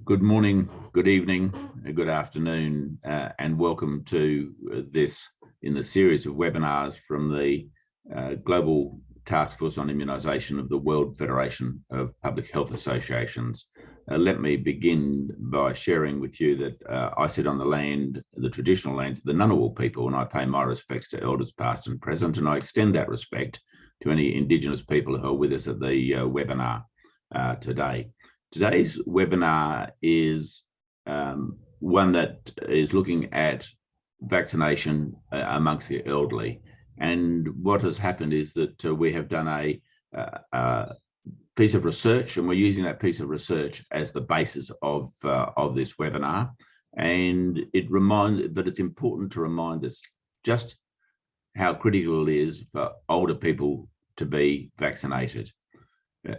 Good morning, good evening, good afternoon, and welcome to this in the series of webinars from the Global Task Force on Immunisation of the World Federation of Public Health Associations. Let me begin by sharing with you that I sit on the land, the traditional lands of the Ngunnawal people, and I pay my respects to elders past and present, and I extend that respect to any Indigenous people who are with us at the webinar today. Today's webinar is one that is looking at vaccination amongst the elderly. And what has happened is that we have done a piece of research, and we're using that piece of research as the basis of this webinar. And but it's important to remind us just how critical it is for older people to be vaccinated.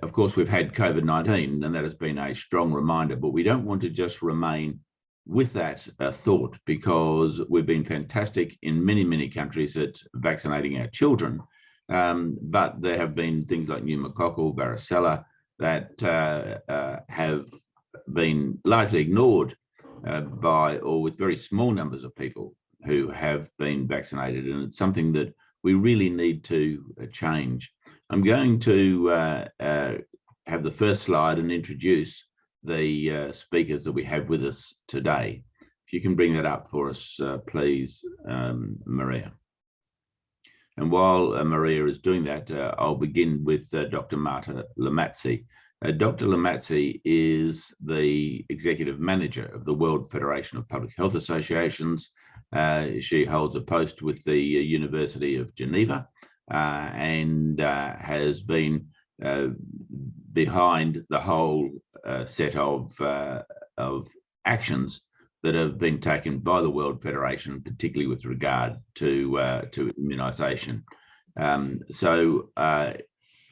Of course, we've had COVID-19, and that has been a strong reminder, but we don't want to just remain with that thought, because we've been fantastic in many, many countries at vaccinating our children. But there have been things like pneumococcal, varicella that have been largely ignored by or with very small numbers of people who have been vaccinated. And it's something that we really need to change. I'm going to have the first slide and introduce the speakers that we have with us today. If you can bring that up for us, please, Maria. And while Maria is doing that, I'll begin with Dr. Marta Lamazzi. Dr. Lamazzi is the Executive Manager of the World Federation of Public Health Associations. She holds a post with the University of Geneva, and has been behind the whole set of actions that have been taken by the World Federation, particularly with regard to immunisation.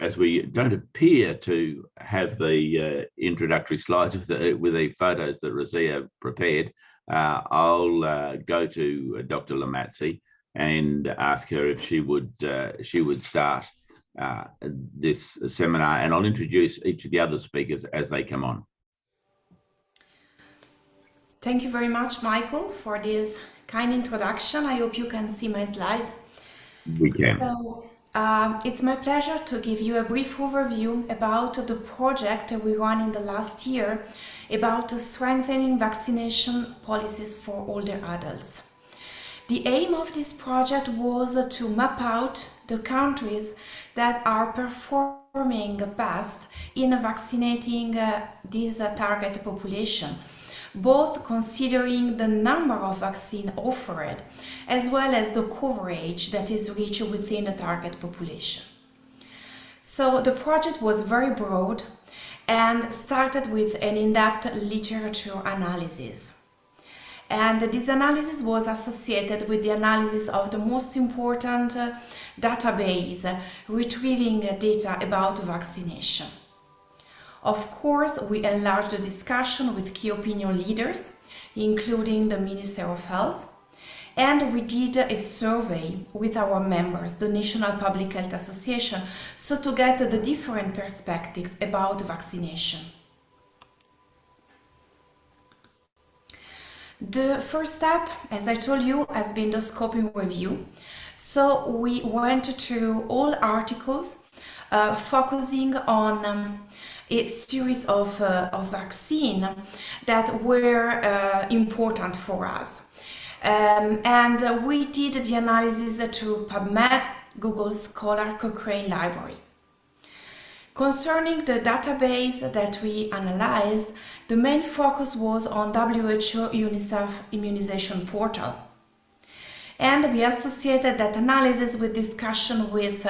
As we don't appear to have the introductory slides with the photos that Razia prepared, I'll go to Dr. Lamazzi and ask her if she would start this seminar, and I'll introduce each of the other speakers as they come on. Thank you very much, Michael, for this kind introduction. I hope you can see my slide. We can. So, it's my pleasure to give you a brief overview about the project we ran in the last year about strengthening vaccination policies for older adults. The aim of this project was to map out the countries that are performing best in vaccinating this target population, both considering the number of vaccines offered as well as the coverage that is reached within the target population. So the project was very broad and started with an in-depth literature analysis. And this analysis was associated with the analysis of the most important database retrieving data about vaccination. Of course, we enlarged the discussion with key opinion leaders, including the Minister of Health, and we did a survey with our members, the National Public Health Association, so to get the different perspective about vaccination. The first step, as I told you, has been the scoping review. So we went through all articles focusing on a series of vaccines that were important for us. And we did the analysis through PubMed, Google Scholar, Cochrane Library. Concerning the database that we analyzed, the main focus was on WHO UNICEF immunization portal. And we associated that analysis with discussion with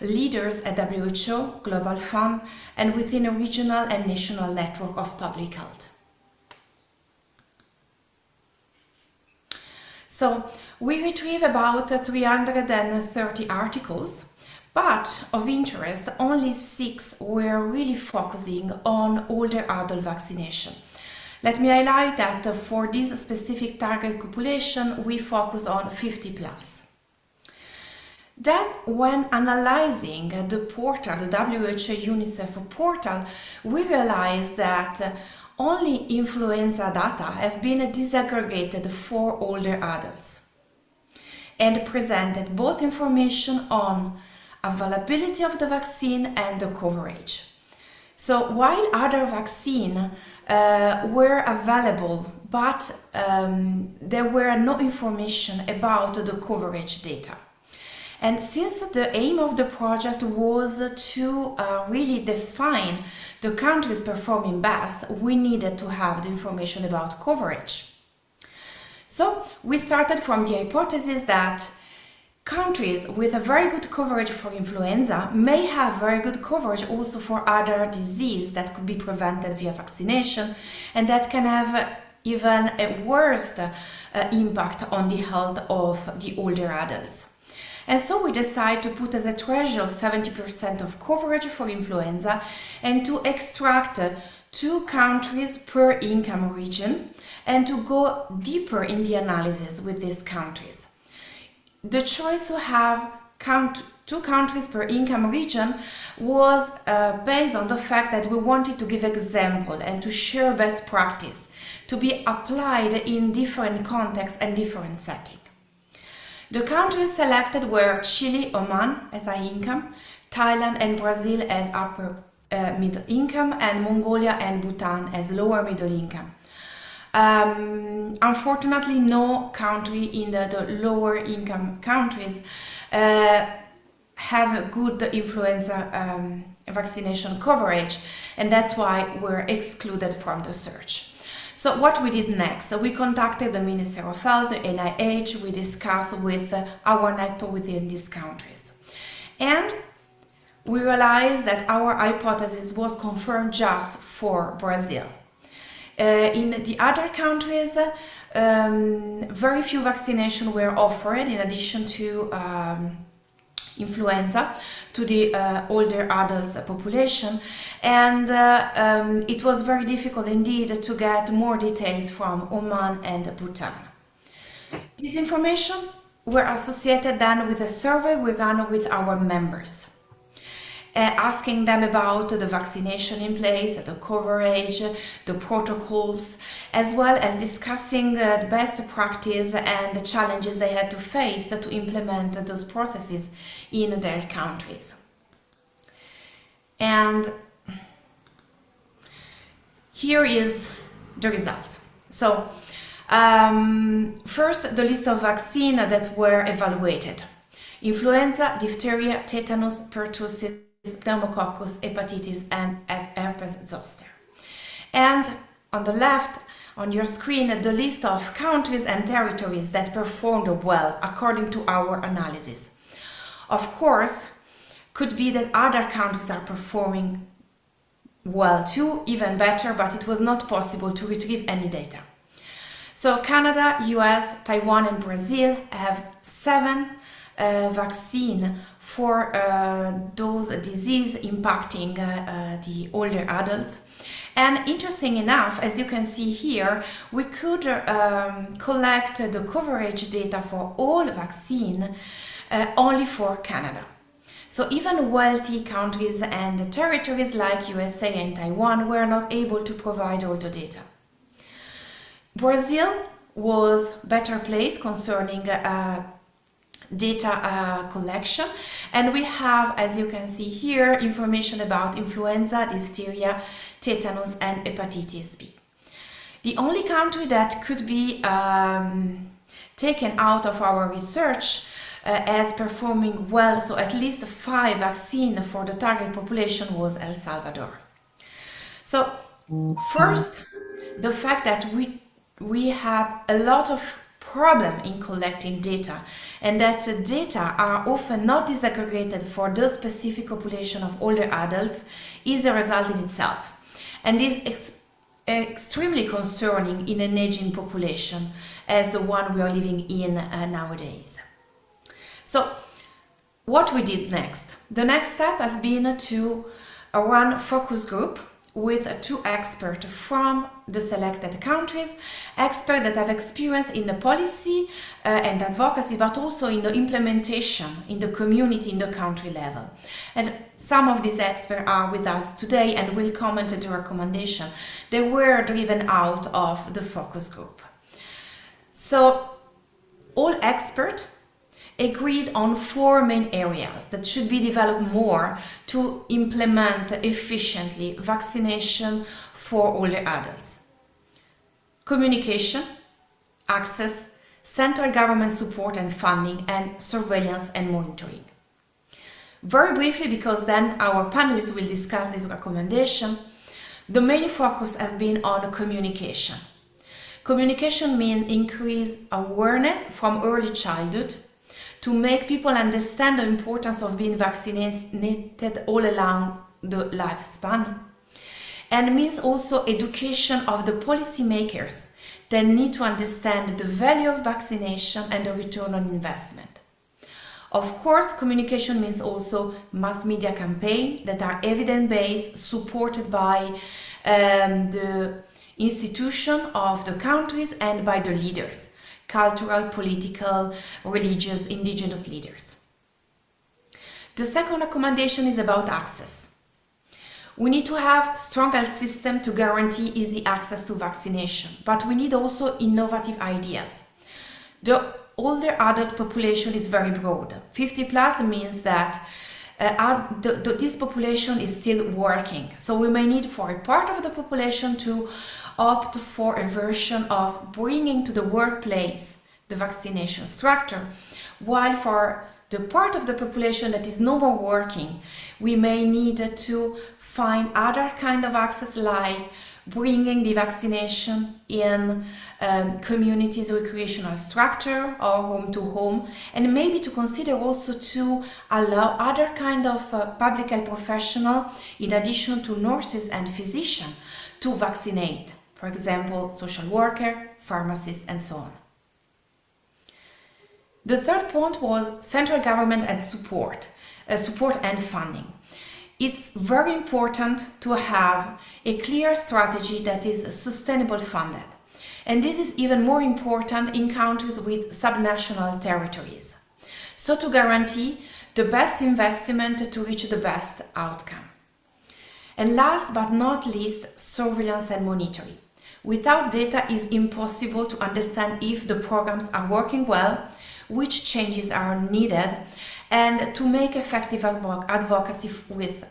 leaders at WHO, Global Fund, and within a regional and national network of public health. So we retrieved about 330 articles. But of interest, only 6 were really focusing on older adult vaccination. Let me highlight that for this specific target population, we focus on 50 plus. Then, when analyzing the portal, the WHO UNICEF portal, we realized that only influenza data have been disaggregated for older adults and presented both information on availability of the vaccine and the coverage. So while other vaccines were available, but there were no information about the coverage data. And since the aim of the project was to really define the countries performing best, we needed to have the information about coverage. So we started from the hypothesis that countries with a very good coverage for influenza may have very good coverage also for other diseases that could be prevented via vaccination and that can have even a worse impact on the health of the older adults. And so we decided to put as a threshold 70% of coverage for influenza and to extract 2 countries per income region and to go deeper in the analysis with these countries. The choice to have 2 countries per income region was based on the fact that we wanted to give example and to share best practice to be applied in different contexts and different settings. The countries selected were Chile, Oman as high income, Thailand and Brazil as upper middle income, and Mongolia and Bhutan as lower middle income. Unfortunately, no country in the lower income countries have good influenza vaccination coverage, and that's why we're excluded from the search. So what we did next, so we contacted the Ministry of Health, the NIH, we discussed with our network within these countries. And we realized that our hypothesis was confirmed just for Brazil. In the other countries, very few vaccinations were offered in addition to influenza to the older adults population, and it was very difficult indeed to get more details from Oman and Bhutan. This information were associated then with a survey we ran with our members, asking them about the vaccination in place, the coverage, the protocols, as well as discussing the best practice and the challenges they had to face to implement those processes in their countries. And here is the result. So, first, the list of vaccines that were evaluated: influenza, diphtheria, tetanus, pertussis, pneumococcus, hepatitis, and as herpes zoster. And on the left on your screen, the list of countries and territories that performed well according to our analysis. Of course, could be that other countries are performing well too, even better, but it was not possible to retrieve any data. So Canada, US, Taiwan, and Brazil have 7 vaccines for those diseases impacting the older adults. And interesting enough, as you can see here, we could collect the coverage data for all vaccines only for Canada. So even wealthy countries and territories like USA and Taiwan were not able to provide all the data. Brazil was better placed concerning data collection, and we have, as you can see here, information about influenza, diphtheria, tetanus, and hepatitis B. The only country that could be taken out of our research as performing well, so at least 5 vaccines for the target population, was El Salvador. So first, the fact that we had a lot of problem in collecting data, and that the data are often not disaggregated for the specific population of older adults, is a result in itself, and is extremely concerning in an aging population as the one we are living in nowadays. So what we did next? The next step have been to run focus group with two experts from the selected countries, experts that have experience in the policy and advocacy, but also in the implementation in the community, in the country level. And some of these experts are with us today and will comment the recommendation. They were driven out of the focus group. So all experts agreed on 4 main areas that should be developed more to implement efficiently vaccination for older adults: communication, access, central government support and funding, and surveillance and monitoring. Very briefly, because then our panelists will discuss this recommendation, the main focus has been on communication. Communication means increase awareness from early childhood to make people understand the importance of being vaccinated all along the lifespan. And means also education of the policymakers that need to understand the value of vaccination and the return on investment. Of course, communication means also mass media campaigns that are evidence-based, supported by the institution of the countries and by the leaders: cultural, political, religious, indigenous leaders. The second recommendation is about access. We need to have strong health system to guarantee easy access to vaccination, but we need also innovative ideas. The older adult population is very broad. 50 plus means that this population is still working. So we may need for a part of the population to opt for a version of bringing to the workplace the vaccination structure, while for the part of the population that is no more working, we may need to find other kind of access, like bringing the vaccination in communities' recreational structure or home to home, and maybe to consider also to allow other kind of public health professional, in addition to nurses and physicians, to vaccinate. For example, social worker, pharmacists, and so on. The third point was central government and support and funding. It's very important to have a clear strategy that is sustainable funded. And this is even more important in countries with subnational territories. So to guarantee the best investment to reach the best outcome. And last but not least, surveillance and monitoring. Without data, it is impossible to understand if the programs are working well, which changes are needed, and to make effective advocacy with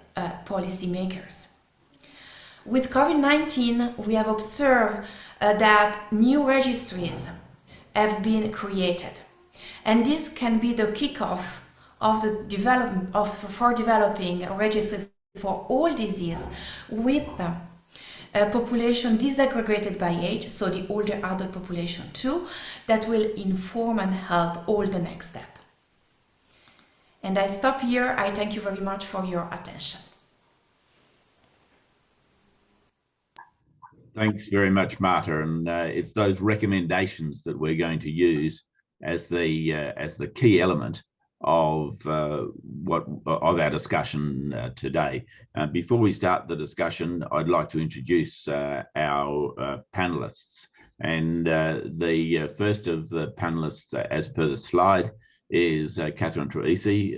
policymakers. With COVID-19, we have observed that new registries have been created, and this can be the kickoff of the developing registries for all disease with population disaggregated by age, so the older adult population too, that will inform and help all the next step. And I stop here. I thank you very much for your attention. Thanks very much, Marta. And it's those recommendations that we're going to use as the key element of our discussion today. Before we start the discussion, I'd like to introduce our panelists. And the first of the panelists, as per the slide, is Catherine Troisi.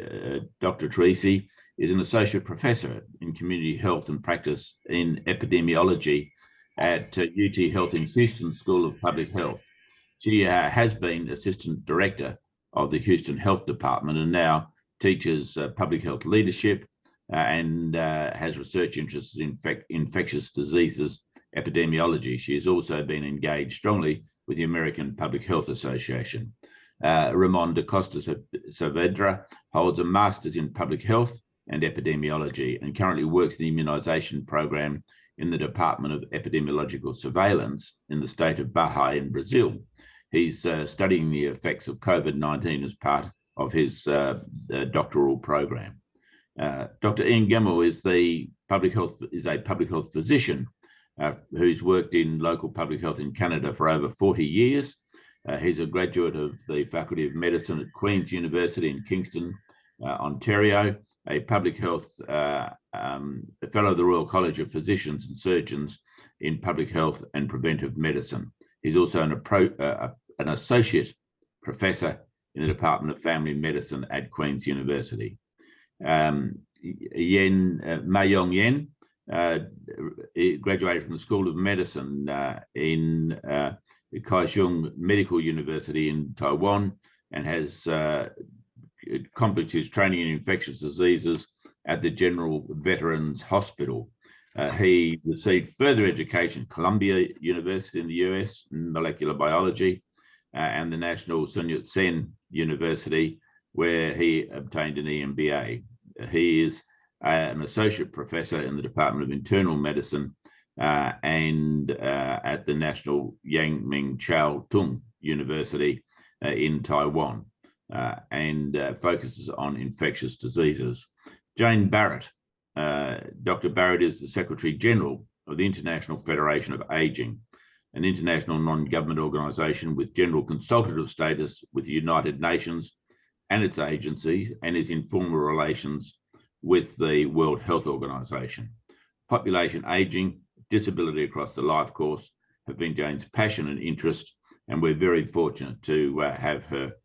Dr. Troisi is an associate professor in community health and practice in epidemiology at UT Health in Houston School of Public Health. She has been assistant director of the Houston Health Department and now teaches public health leadership and has research interests in infectious diseases epidemiology. She has also been engaged strongly with the American Public Health Association. Ramon da Costa Saavedra holds a master's in public health and epidemiology and currently works in the immunization program in the Department of Epidemiological Surveillance in the state of Bahia in Brazil. He's studying the effects of COVID-19 as part of his doctoral program. Dr. Ian Gemmell is a public health physician who's worked in local public health in Canada for over 40 years. He's a graduate of the Faculty of Medicine at Queen's University in Kingston, Ontario, a public health fellow of the Royal College of Physicians and Surgeons in public health and preventive medicine. He's also an associate professor in the Department of Family Medicine at Queen's University. Meiyong Yen graduated from the School of Medicine in Kaohsiung Medical University in Taiwan, and has accomplished his training in infectious diseases at the General Veterans Hospital. He received further education at Columbia University in the US in molecular biology, and the National Sun Yat-sen University, where he obtained an EMBA. He is an associate professor in the Department of Internal Medicine and at the National Yang Ming Chiao Tung University in Taiwan, and focuses on infectious diseases. Jane Barrett. Dr. Barrett is the Secretary General of the International Federation of Aging, an international non-government organisation with general consultative status with the United Nations and its agencies, and is in formal relations with the World Health Organization. Population ageing, disability across the life course have been Jane's passion and interest, and we're very fortunate to have her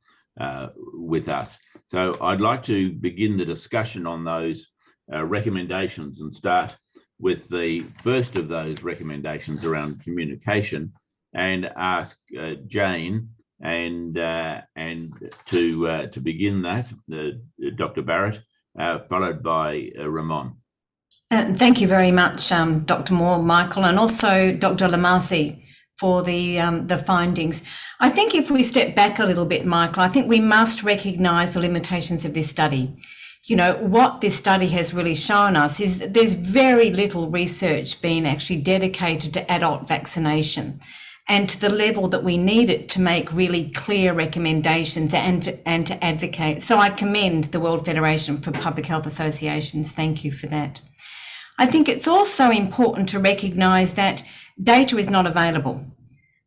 with us. So I'd like to begin the discussion on those recommendations and start with the first of those recommendations around communication, and ask Jane and to begin that, Dr. Barrett, followed by Ramon. Thank you very much, Dr. Moore, Michael, and also Dr. Lamasi for the findings. I think if we step back a little bit, Michael, I think we must recognise the limitations of this study. You know, what this study has really shown us is that there's very little research being actually dedicated to adult vaccination, and to the level that we need it to make really clear recommendations and to advocate. So I commend the World Federation for Public Health Associations. Thank you for that. I think it's also important to recognise that data is not available.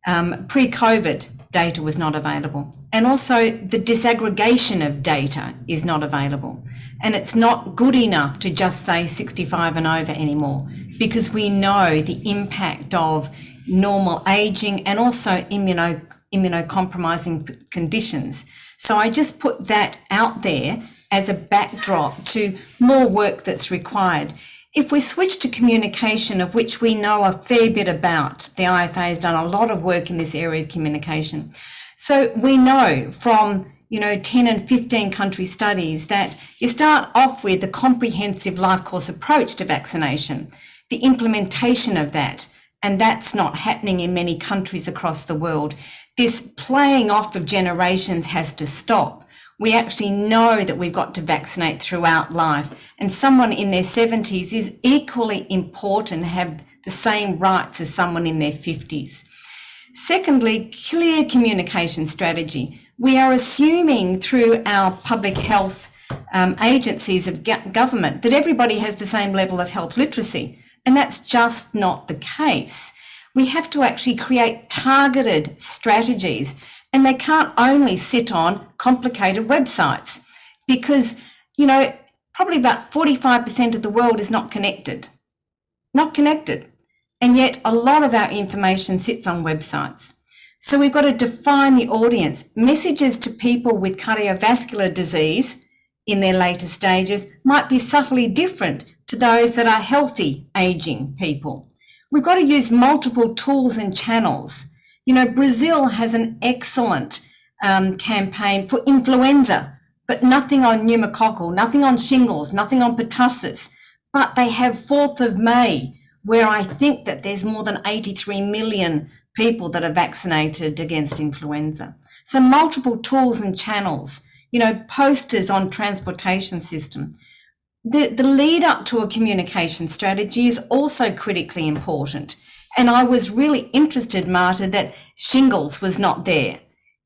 Pre-COVID, data was not available. And also the disaggregation of data is not available. And it's not good enough to just say 65 and over anymore, because we know the impact of normal aging and also immunocompromising conditions. So I just put that out there as a backdrop to more work that's required. If we switch to communication, of which we know a fair bit about, the IFA has done a lot of work in this area of communication. So we know from 10 and 15 country studies that you start off with a comprehensive life course approach to vaccination, the implementation of that, and that's not happening in many countries across the world. This playing off of generations has to stop. We actually know that we've got to vaccinate throughout life, and someone in their 70s is equally important, have the same rights as someone in their 50s. Secondly, clear communication strategy. We are assuming through our public health agencies of government that everybody has the same level of health literacy. And that's just not the case. We have to actually create targeted strategies, and they can't only sit on complicated websites, because, probably about 45% of the world is not connected. And yet a lot of our information sits on websites. So we've got to define the audience. Messages to people with cardiovascular disease in their later stages might be subtly different to those that are healthy aging people. We've got to use multiple tools and channels. Brazil has an excellent campaign for influenza, but nothing on pneumococcal, nothing on shingles, nothing on pertussis. But they have 4th of May, where I think that there's more than 83 million people that are vaccinated against influenza. So multiple tools and channels, posters on transportation system. The lead up to a communication strategy is also critically important. And I was really interested, Marta, that shingles was not there,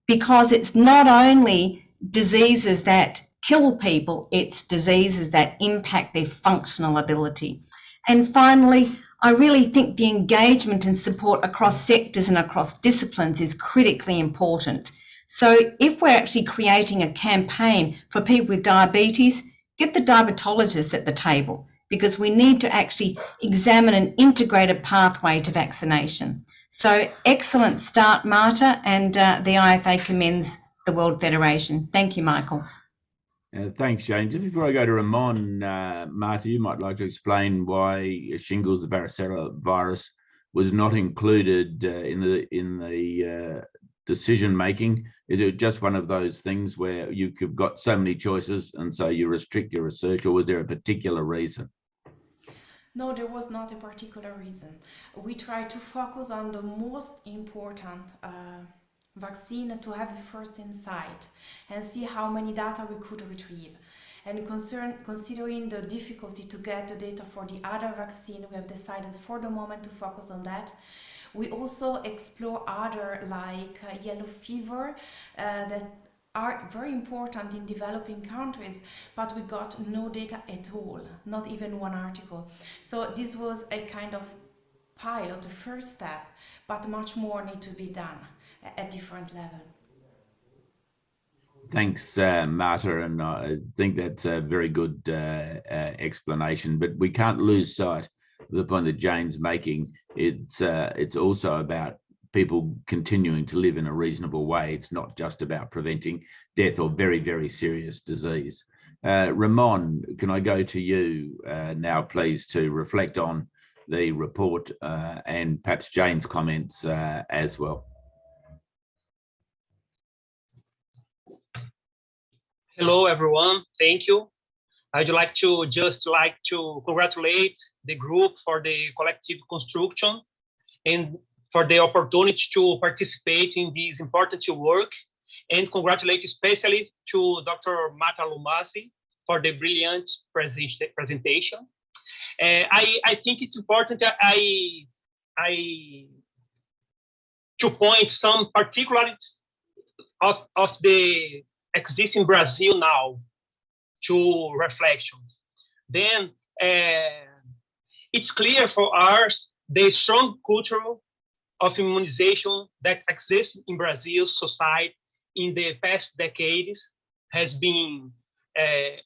because it's not only diseases that kill people, it's diseases that impact their functional ability. And finally, I really think the engagement and support across sectors and across disciplines is critically important. So if we're actually creating a campaign for people with diabetes, Get the diabetologists at the table, because we need to actually examine an integrated pathway to vaccination. So excellent start, Marta, and the IFA commends the World Federation. Thank you, Michael. Thanks, Jane. Just before I go to Ramon, Marta, you might like to explain why shingles, the varicella virus, was not included in the decision making. Is it just one of those things where you've got so many choices and so you restrict your research, or was there a particular reason? No, there was not a particular reason. We tried to focus on the most important vaccine to have first in sight and see how many data we could retrieve. And considering the difficulty to get the data for the other vaccine, we have decided for the moment to focus on that. We also explore other like yellow fever that are very important in developing countries, but we got no data at all, not even one article. So this was a kind of pilot, the first step, but much more need to be done at different level. Thanks, Marta, and I think that's a very good explanation, but we can't lose sight of the point that Jane's making. It's also about people continuing to live in a reasonable way. It's not just about preventing death or very, very serious disease. Ramon, can I go to you now, please, to reflect on the report and perhaps Jane's comments as well. Hello, everyone. Thank you. I'd like to congratulate the group for the collective construction and for the opportunity to participate in this important work, and congratulate especially to Dr. Marta Lumasi for the brilliant presentation. I think it's important to point some particularities of the exist in Brazil now to reflections. Then it's clear for us the strong culture of immunization that exists in Brazil's society in the past decades has been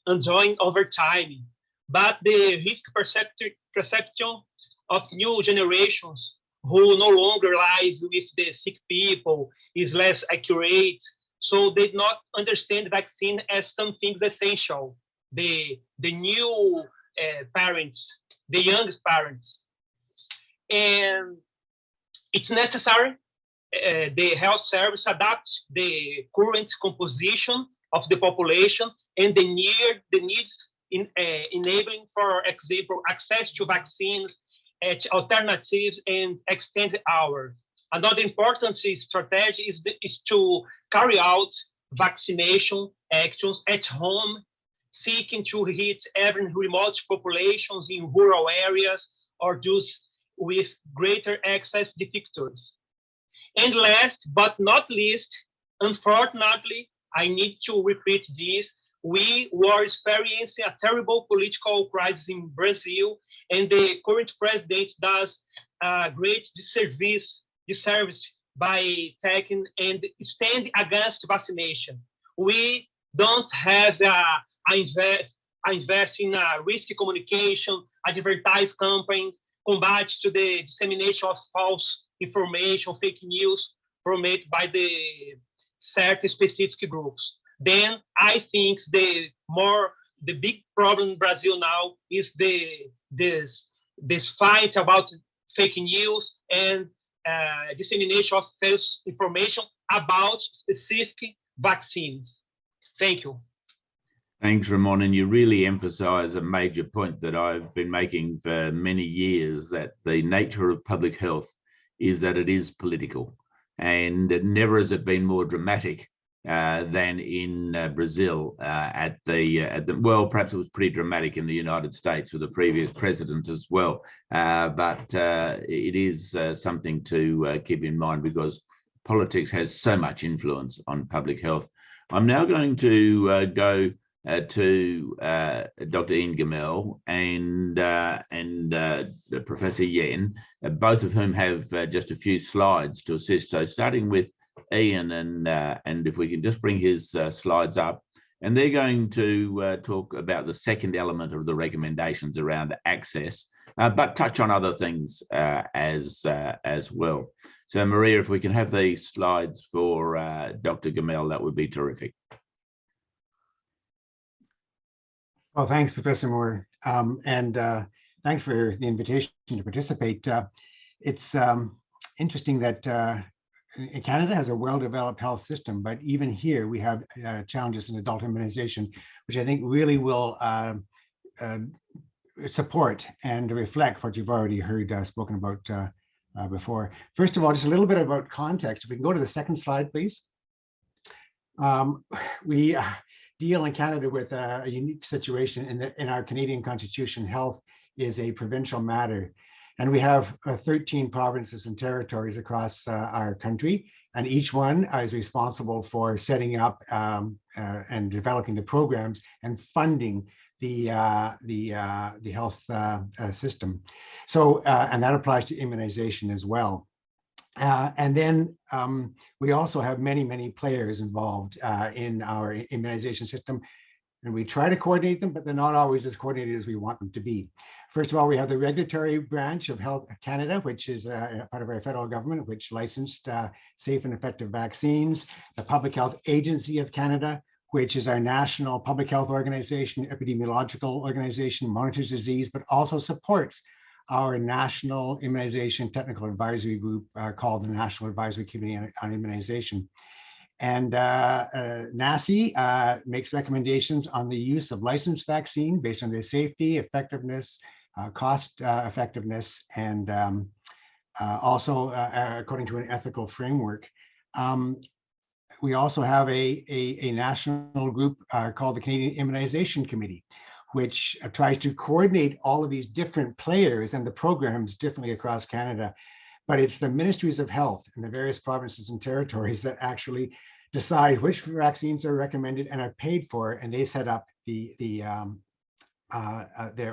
enjoying over time, but the risk perception of new generations who no longer live with the sick people is less accurate. So they not understand vaccine as something essential. The new parents, the youngest parents, and it's necessary the health service adapt the current composition of the population and the needs in enabling, for example, access to vaccines at alternatives and extended hours. Another important strategy is to carry out vaccination actions at home, seeking to hit even remote populations in rural areas or those with greater access difficulties. And last but not least, unfortunately, I need to repeat this, we were experiencing a terrible political crisis in Brazil, and the current president does a great disservice by taking and standing against vaccination. We don't have invest in risky communication, advertise campaigns, combat to the dissemination of false information, fake news promoted by the certain specific groups. Then I think the big problem in Brazil now is this fight about fake news and dissemination of false information about specific vaccines. Thank you. Thanks, Ramon. And you really emphasize a major point that I've been making for many years, that the nature of public health is that it is political. And never has it been more dramatic than in Brazil at the well, perhaps it was pretty dramatic in the United States with the previous president as well. But it is something to keep in mind, because politics has so much influence on public health. I'm now going to go to Dr. Ian Gemmell and Professor Yen, both of whom have just a few slides to assist. So starting with Ian, and if we can just bring his slides up, and they're going to talk about the second element of the recommendations around access, but touch on other things as well. So Maria, if we can have these slides for Dr. Gamel, that would be terrific. Well, thanks, Professor Moore, and thanks for the invitation to participate. It's interesting that Canada has a well-developed health system, but even here we have challenges in adult immunization, which I think really will support and reflect what you've already heard spoken about before. First of all, just a little bit about context. If we can go to the second slide, please. We deal in Canada with a unique situation in our Canadian Constitution. Health is a provincial matter. And we have 13 provinces and territories across our country, and each one is responsible for setting up and developing the programs and funding the health system. So, and that applies to immunization as well. And then we also have many players involved in our immunization system, and we try to coordinate them, but they're not always as coordinated as we want them to be. First of all, we have the regulatory branch of Health Canada, which is part of our federal government, which licensed safe and effective vaccines. The Public Health Agency of Canada, which is our national public health organization, epidemiological organization, monitors disease, but also supports our national immunization technical advisory group called the National Advisory Committee on Immunization. And NACI makes recommendations on the use of licensed vaccine based on their safety, effectiveness, cost effectiveness, and also according to an ethical framework. We also have a national group called the Canadian Immunization Committee, which tries to coordinate all of these different players and the programs differently across Canada. But it's the ministries of health in the various provinces and territories that actually decide which vaccines are recommended and are paid for, and they set up their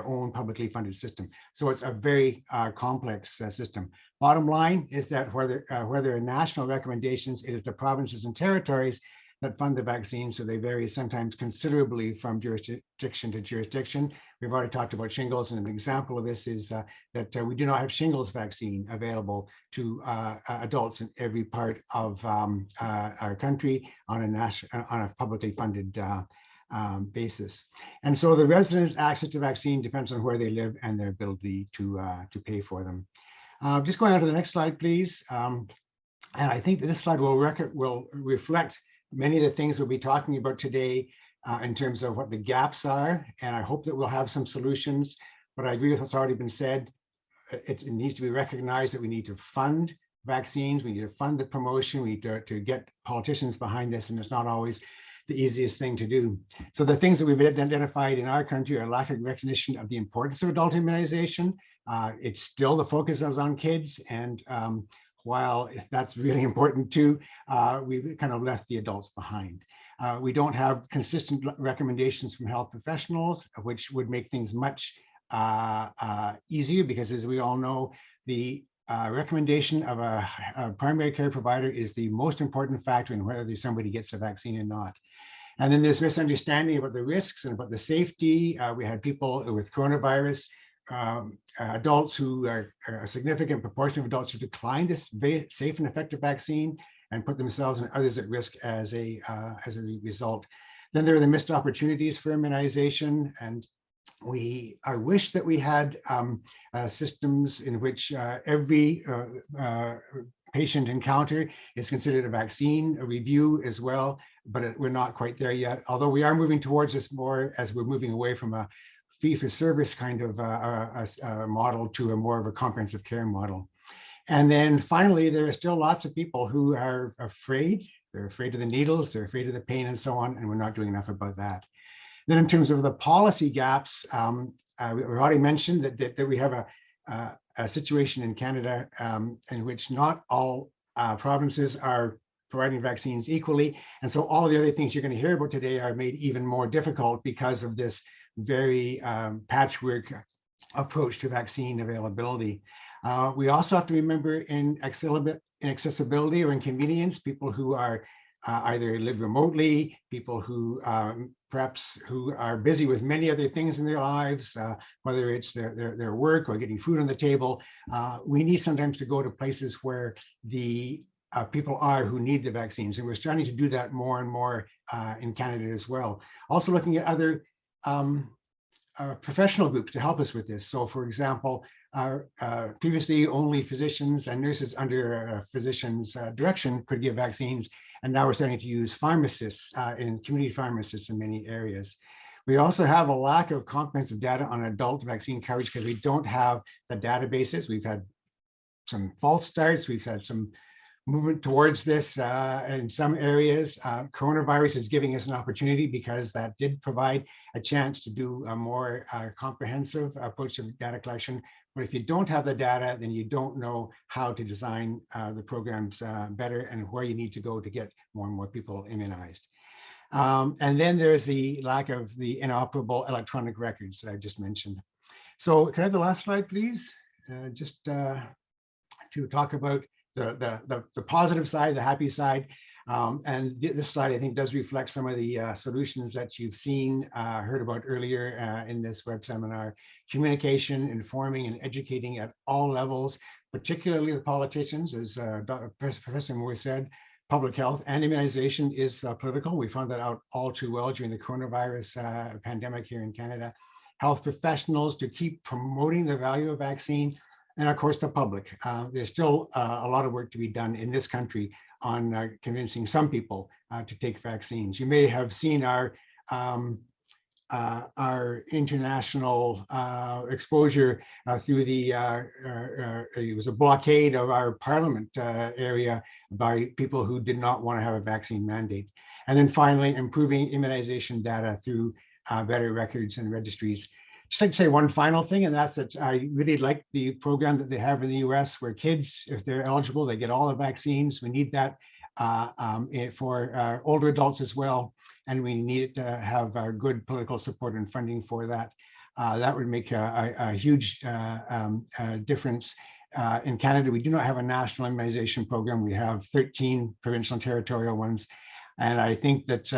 own publicly funded system. So it's a very complex system. Bottom line is that where there are national recommendations, it is the provinces and territories that fund the vaccines, so they vary sometimes considerably from jurisdiction to jurisdiction. We've already talked about shingles, and an example of this is that we do not have shingles vaccine available to adults in every part of our country on a publicly funded basis. And so the residents' access to vaccine depends on where they live and their ability to pay for them. Just going on to the next slide, please. And I think that this slide will reflect many of the things we'll be talking about today in terms of what the gaps are. And I hope that we'll have some solutions, but I agree with what's already been said. It needs to be recognized that we need to fund vaccines, we need to fund the promotion, we need to get politicians behind this, and it's not always the easiest thing to do. So the things that we've identified in our country are lack of recognition of the importance of adult immunization. It's still the focus is on kids, and while that's really important too, we've kind of left the adults behind. We don't have consistent recommendations from health professionals, which would make things much easier, because as we all know, the recommendation of a primary care provider is the most important factor in whether somebody gets a vaccine or not. And then there's misunderstanding about the risks and about the safety. We had people with coronavirus, adults who are a significant proportion of adults who declined this very safe and effective vaccine and put themselves and others at risk as a result. Then there are the missed opportunities for immunization, and I wish that we had systems in which every patient encounter is considered a vaccine, a review as well, but we're not quite there yet. Although we are moving towards this more as we're moving away from a fee-for-service kind of model to a more of a comprehensive care model. And then finally, there are still lots of people who are afraid. They're afraid of the needles, they're afraid of the pain and so on, and we're not doing enough about that. Then in terms of the policy gaps, we've already mentioned that we have a situation in Canada in which not all provinces are providing vaccines equally. And so all the other things you're going to hear about today are made even more difficult because of this very patchwork approach to vaccine availability. We also have to remember in accessibility or inconvenience, people who are either live remotely, people who perhaps who are busy with many other things in their lives, whether it's their work or getting food on the table. We need sometimes to go to places where the people are who need the vaccines. And we're starting to do that more and more in Canada as well. Also looking at other professional groups to help us with this. So for example, previously only physicians and nurses under a physician's direction could give vaccines. And now we're starting to use pharmacists in community pharmacists in many areas. We also have a lack of comprehensive data on adult vaccine coverage because we don't have the databases. We've had some false starts. We've had some movement towards this in some areas. Coronavirus is giving us an opportunity because that did provide a chance to do a more comprehensive approach to data collection. But if you don't have the data, then you don't know how to design the programs better and where you need to go to get more and more people immunized. And then there's the lack of the inoperable electronic records that I just mentioned. So can I have the last slide, please? Just to talk about the positive side, the happy side. And this slide, I think, does reflect some of the solutions that you've seen, heard about earlier in this web seminar. Communication, informing, and educating at all levels, particularly the politicians, as Professor Moore said. Public health and immunization is political. We found that out all too well during the coronavirus pandemic here in Canada. Health professionals to keep promoting the value of vaccine. And of course, the public. There's still a lot of work to be done in this country on convincing some people to take vaccines. You may have seen our international exposure through the, it was a blockade of our parliament area by people who did not want to have a vaccine mandate. And then finally, improving immunization data through better records and registries. Just like to say one final thing, and that's that I really like the program that they have in the US where kids, if they're eligible, they get all the vaccines. We need that for older adults as well. And we need to have good political support and funding for that. That would make a huge difference. In Canada, we do not have a national immunization program. We have 13 provincial and territorial ones. And I think that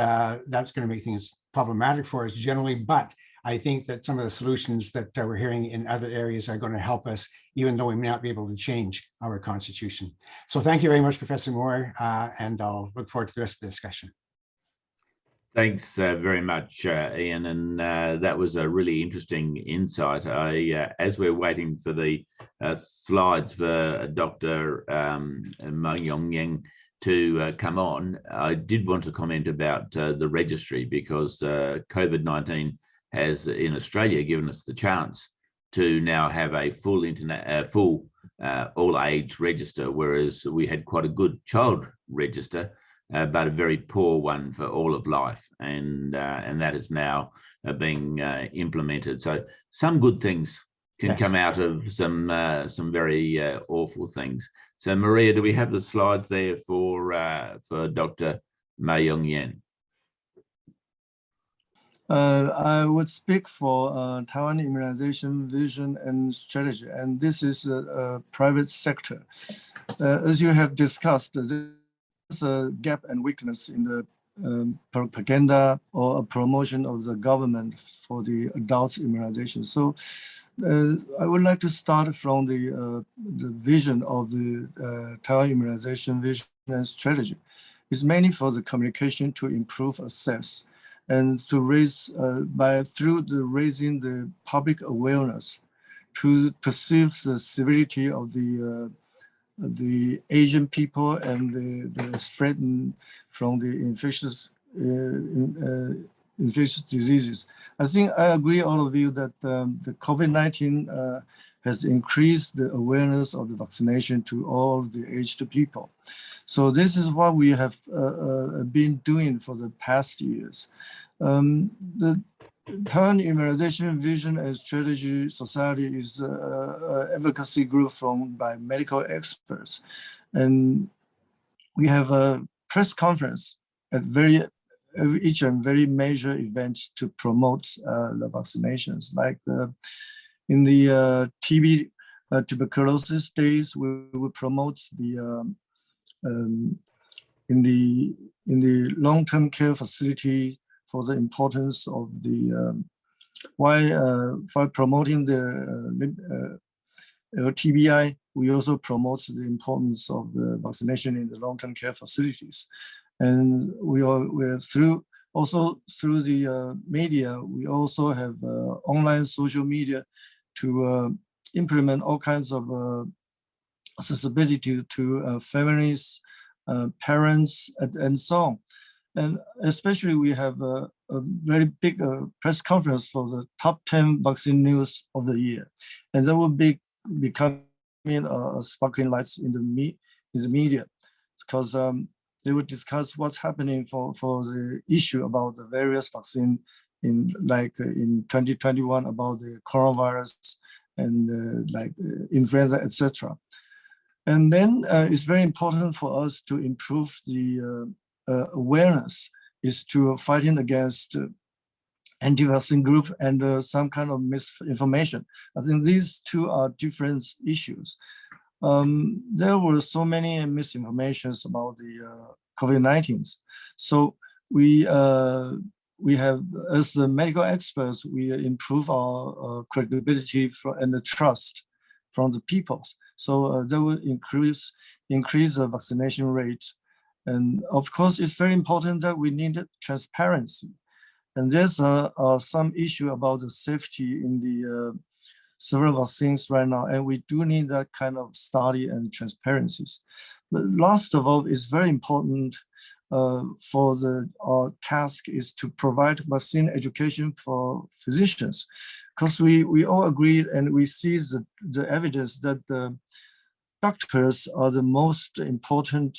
that's going to make things problematic for us generally, but I think that some of the solutions that we're hearing in other areas are going to help us, even though we may not be able to change our constitution. So thank you very much, Professor Moore, and I'll look forward to the rest of the discussion. Thanks very much, Ian, and that was a really interesting insight. As we're waiting for the slides for Dr. Mo Yong Yen to come on, I did want to comment about the registry because COVID-19 has in Australia given us the chance to now have a full all age register, whereas we had quite a good child register, but a very poor one for all of life, and that is now being implemented. So some good things can come out of some very awful things. So Maria, do we have the slides there for Dr. Mo Yong Yen? I would speak for Taiwan immunization vision and strategy, and this is a private sector. As you have discussed, there's a gap and weakness in the propaganda or promotion of the government for the adult immunization. So I would like to start from the vision of the Taiwan immunization vision and strategy. It's mainly for the communication to improve access and to raise through raising the public awareness to perceive the severity of the Asian people and the threat from the infectious diseases. I think I agree all of you that the COVID-19 has increased the awareness of the vaccination to all the aged people. So this is what we have been doing for the past years. The Taiwan Immunization Vision and Strategy Society is an advocacy group formed by medical experts. And we have a press conference at each and very major event to promote the vaccinations. Like in the TB tuberculosis days, we will promote the in the long-term care facility for the importance of the while promoting the LTBI, we also promote the importance of the vaccination in the long-term care facilities. And we're through the media, we also have online social media to implement all kinds of accessibility to families, parents, and so on. And especially we have a very big press conference for the top 10 vaccine news of the year. And that will be becoming sparkling lights in the media, because they will discuss what's happening for the issue about the various vaccine in 2021 about the coronavirus and influenza, etc. And then it's very important for us to improve the awareness is to fighting against anti-vaccine group and some kind of misinformation. I think these two are different issues. There were so many misinformations about the COVID-19. So we have, as the medical experts, we improve our credibility and the trust from the people. So that will increase the vaccination rate. And of course, it's very important that we need transparency. And there's some issue about the safety in the several vaccines right now, and we do need that kind of study and transparencies. But last of all, it's very important for our task is to provide vaccine education for physicians, because we all agree and we see the evidence that the doctors are the most important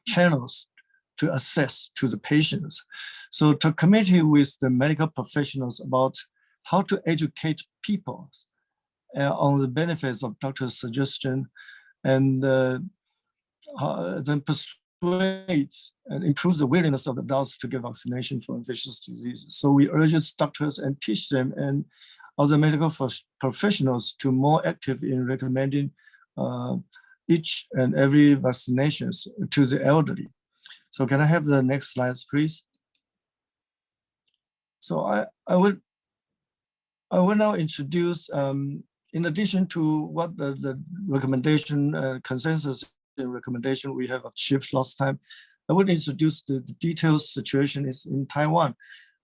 channels to access to the patients. So to communicate with the medical professionals about how to educate people on the benefits of doctor's suggestion, and then persuade and improve the willingness of adults to get vaccination for infectious diseases. So we urge doctors and teach them and other medical professionals to more active in recommending each and every vaccinations to the elderly. So can I have the next slides, please? So I will now introduce, in addition to what the recommendation, consensus and recommendation we have achieved last time, I will introduce the detailed situation is in Taiwan.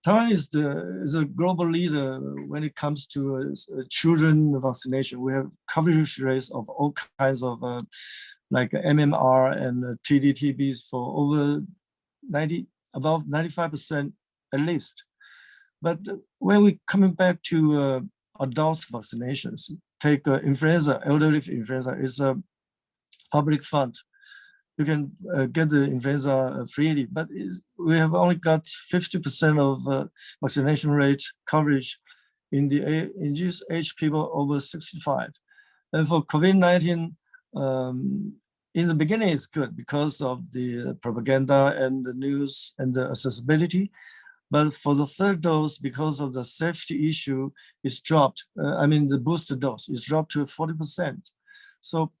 Taiwan is a global leader when it comes to children vaccination. We have coverage rates of all kinds of like MMR and TDTBs for over above 95% at least. But when we coming back to adult vaccinations, take influenza, elderly influenza is a public fund. You can get the influenza freely, but we have only got 50% of vaccination rate coverage in these age people over 65. And for COVID-19, in the beginning it's good because of the propaganda and the news and the accessibility. But for the third dose, because of the safety issue, it's dropped. The booster dose is dropped to 40%. So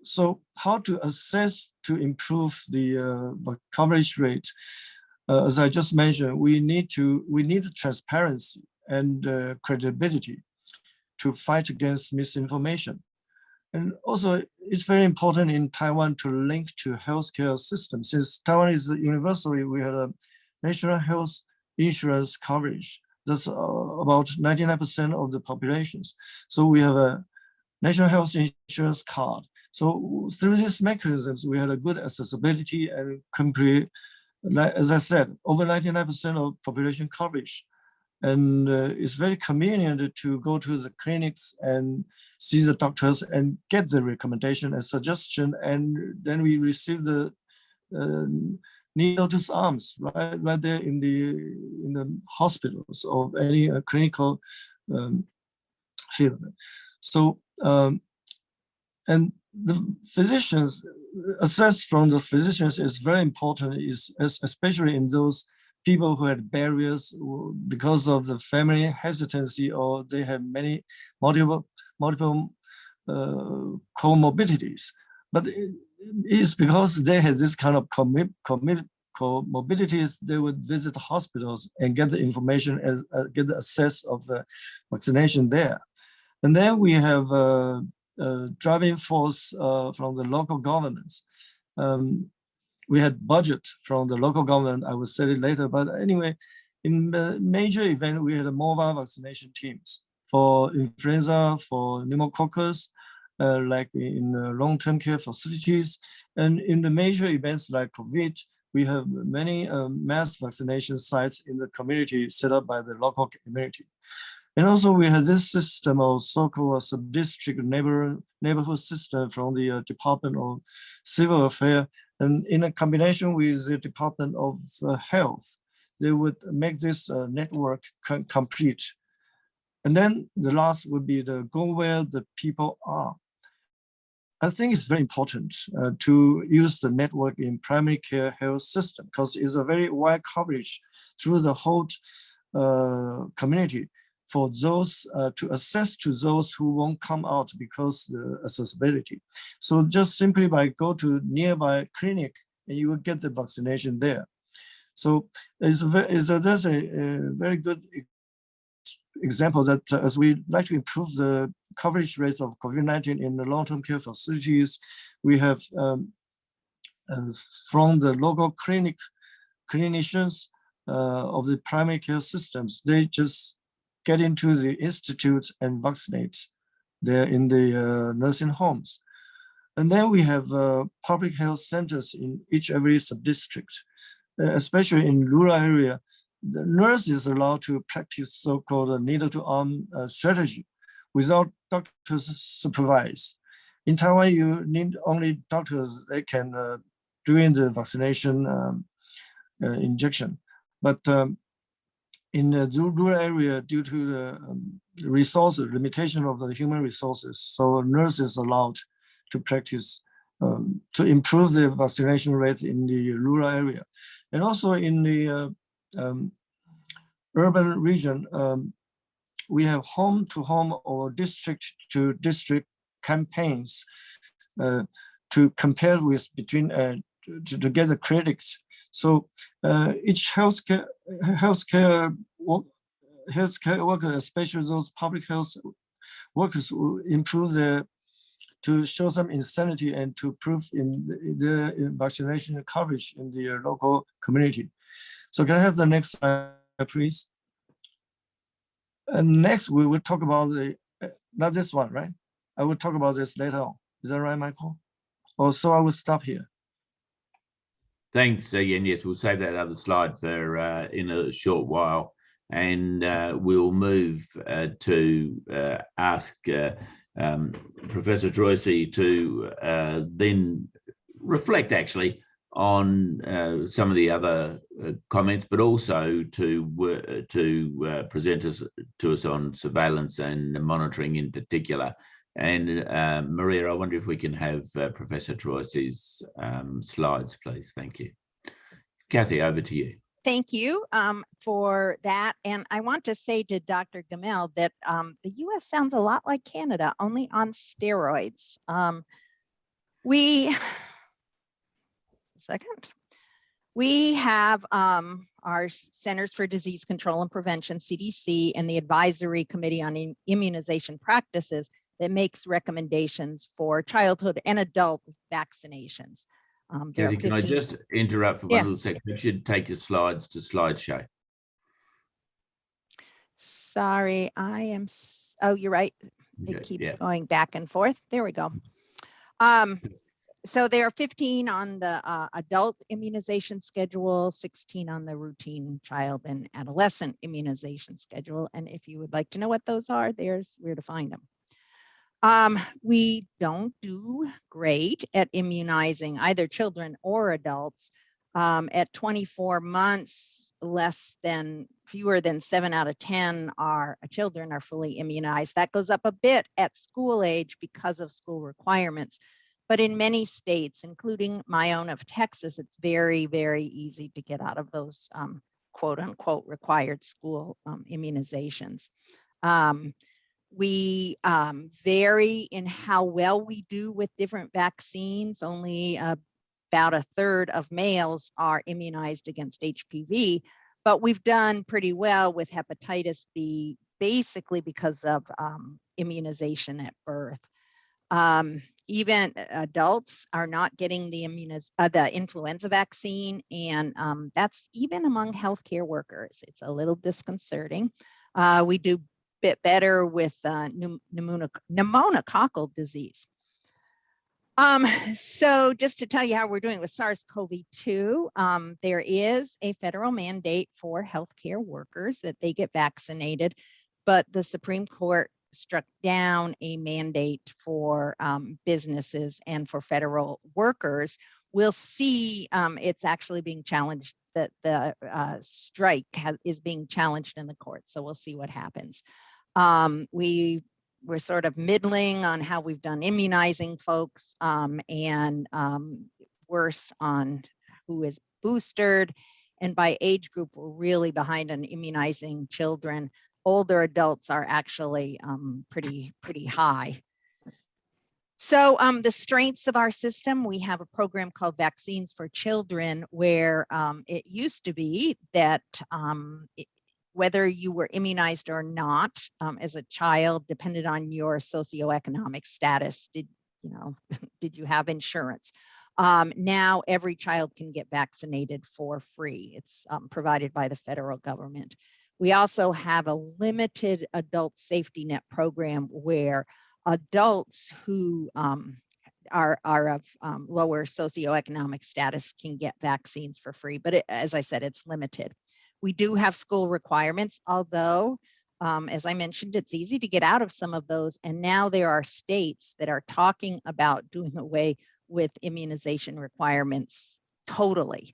so how to assess to improve the coverage rate? As I just mentioned, we need transparency and credibility to fight against misinformation. And also, it's very important in Taiwan to link to healthcare system. Since Taiwan is universally, we had a national health insurance coverage. That's about 99% of the populations. So we have a national health insurance card. So through these mechanisms, we had a good accessibility and complete, as I said, over 99% of population coverage. And it's very convenient to go to the clinics and see the doctors and get the recommendation and suggestion, and then we receive the needle to arms right there in the hospitals or any clinical field. So and the physicians, assess from the physicians is very important, especially in those people who had barriers because of the family hesitancy, or they have multiple comorbidities. but it's because they had this kind of comorbidities. They would visit hospitals and get the information, as get the access of the vaccination there. And then we have driving force from the local governments. We had budget from the local government. I will say it later, but anyway, in the major event, we had mobile vaccination teams for influenza, for pneumococcus, like in long-term care facilities. And in the major events like COVID, we have many mass vaccination sites in the community set up by the local community. And also we have this system of so-called sub-district neighborhood system from the Department of Civil Affairs. And in a combination with the Department of Health, they would make this network complete. And then the last would be the go where the people are. I think it's very important to use the network in primary care health system because it's a very wide coverage through the whole community for those to access to those who won't come out because the accessibility. So just simply by go to nearby clinic and you will get the vaccination there. So that's a very good example that as we like to improve the coverage rates of COVID-19 in the long-term care facilities, we have from the local clinicians of the primary care systems, they just get into the institutes and vaccinate there in the nursing homes. And then we have public health centers in every sub-district, especially in rural area. The nurse is allowed to practice so-called needle-to-arm strategy without doctors supervise. In Taiwan, you need only doctors that can doing the vaccination injection. But in the rural area, due to the resources, limitation of the human resources, so nurses allowed to practice to improve the vaccination rate in the rural area. And also in the urban region, we have home-to-home or district-to-district campaigns to compare with between to get the credits. So each healthcare worker, especially those public health workers, will improve to show some insanity and to prove in the vaccination coverage in the local community. So can I have the next slide, please? And next, we will talk about not this one, right? I will talk about this later on. Is that right, Michael? Or so I will stop here. Thanks, Yen. Yes, we'll save that other slide for in a short while, and we'll move to ask Professor Troisi to then reflect actually on some of the other comments, but also to present to us on surveillance and monitoring in particular. And Maria, I wonder if we can have Professor Troisi's slides, please. Thank you. Kathy, over to you. Thank you for that. And I want to say to Dr. Gamel that the US sounds a lot like Canada, only on steroids. We have our Centers for Disease Control and Prevention, CDC, and the Advisory Committee on Immunization Practices that makes recommendations for childhood and adult vaccinations. Kathy, can I just interrupt for one little second? You should take your slides to slideshow. Sorry, I am. Oh, you're right. It keeps going back and forth. There we go. So there are 15 on the adult immunization schedule, 16 on the routine child and adolescent immunization schedule. And if you would like to know what those are, there's where to find them. We don't do great at immunizing either children or adults. At 24 months, fewer than 7 out of 10 children are fully immunized. That goes up a bit at school age because of school requirements. But in many states, including my own of Texas, it's very, very easy to get out of those quote unquote required school immunizations. We vary in how well we do with different vaccines. Only about a third of males are immunized against HPV, but we've done pretty well with hepatitis B, basically because of immunization at birth. Even adults are not getting the influenza vaccine, and that's even among healthcare workers. It's a little disconcerting. We do a bit better with pneumococcal disease. So just to tell you how we're doing with SARS-CoV-2, there is a federal mandate for healthcare workers that they get vaccinated, but the Supreme Court struck down a mandate for businesses and for federal workers. We'll see it's actually being challenged, that the strike is being challenged in the courts. So we'll see what happens. We're sort of middling on how we've done immunizing folks, and worse on who is boosted. And by age group, we're really behind on immunizing children. Older adults are actually pretty high. So the strengths of our system, we have a program called Vaccines for Children, where it used to be that whether you were immunized or not as a child depended on your socioeconomic status. Did you have insurance? Now every child can get vaccinated for free. It's provided by the federal government. We also have a limited adult safety net program where adults who are of lower socioeconomic status can get vaccines for free. But as I said, it's limited. We do have school requirements, although, as I mentioned, it's easy to get out of some of those. And now there are states that are talking about doing away with immunization requirements totally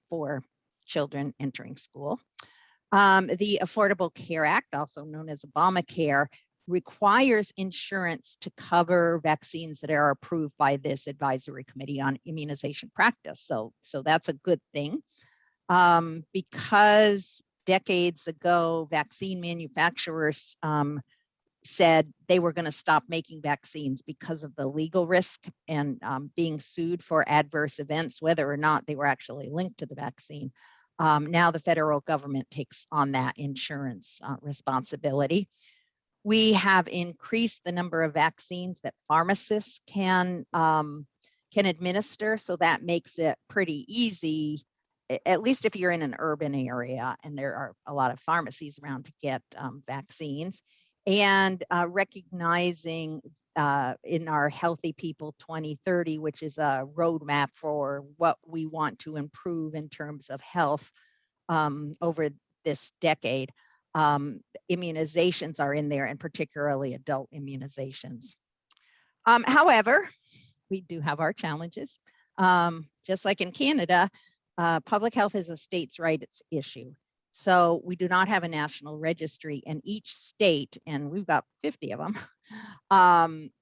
for children entering school. The Affordable Care Act, also known as Obamacare, requires insurance to cover vaccines that are approved by this advisory committee on immunization practice. So that's a good thing. Because decades ago, vaccine manufacturers said they were going to stop making vaccines because of the legal risk and being sued for adverse events, whether or not they were actually linked to the vaccine. Now the federal government takes on that insurance responsibility. We have increased the number of vaccines that pharmacists can administer, so that makes it pretty easy, at least if you're in an urban area and there are a lot of pharmacies around, to get vaccines. And recognizing in our Healthy People 2030, which is a roadmap for what we want to improve in terms of health over this decade, immunizations are in there, and particularly adult immunizations. However, we do have our challenges. Just like in Canada, public health is a states' rights issue. So we do not have a national registry, and each state, and we've got 50 of them,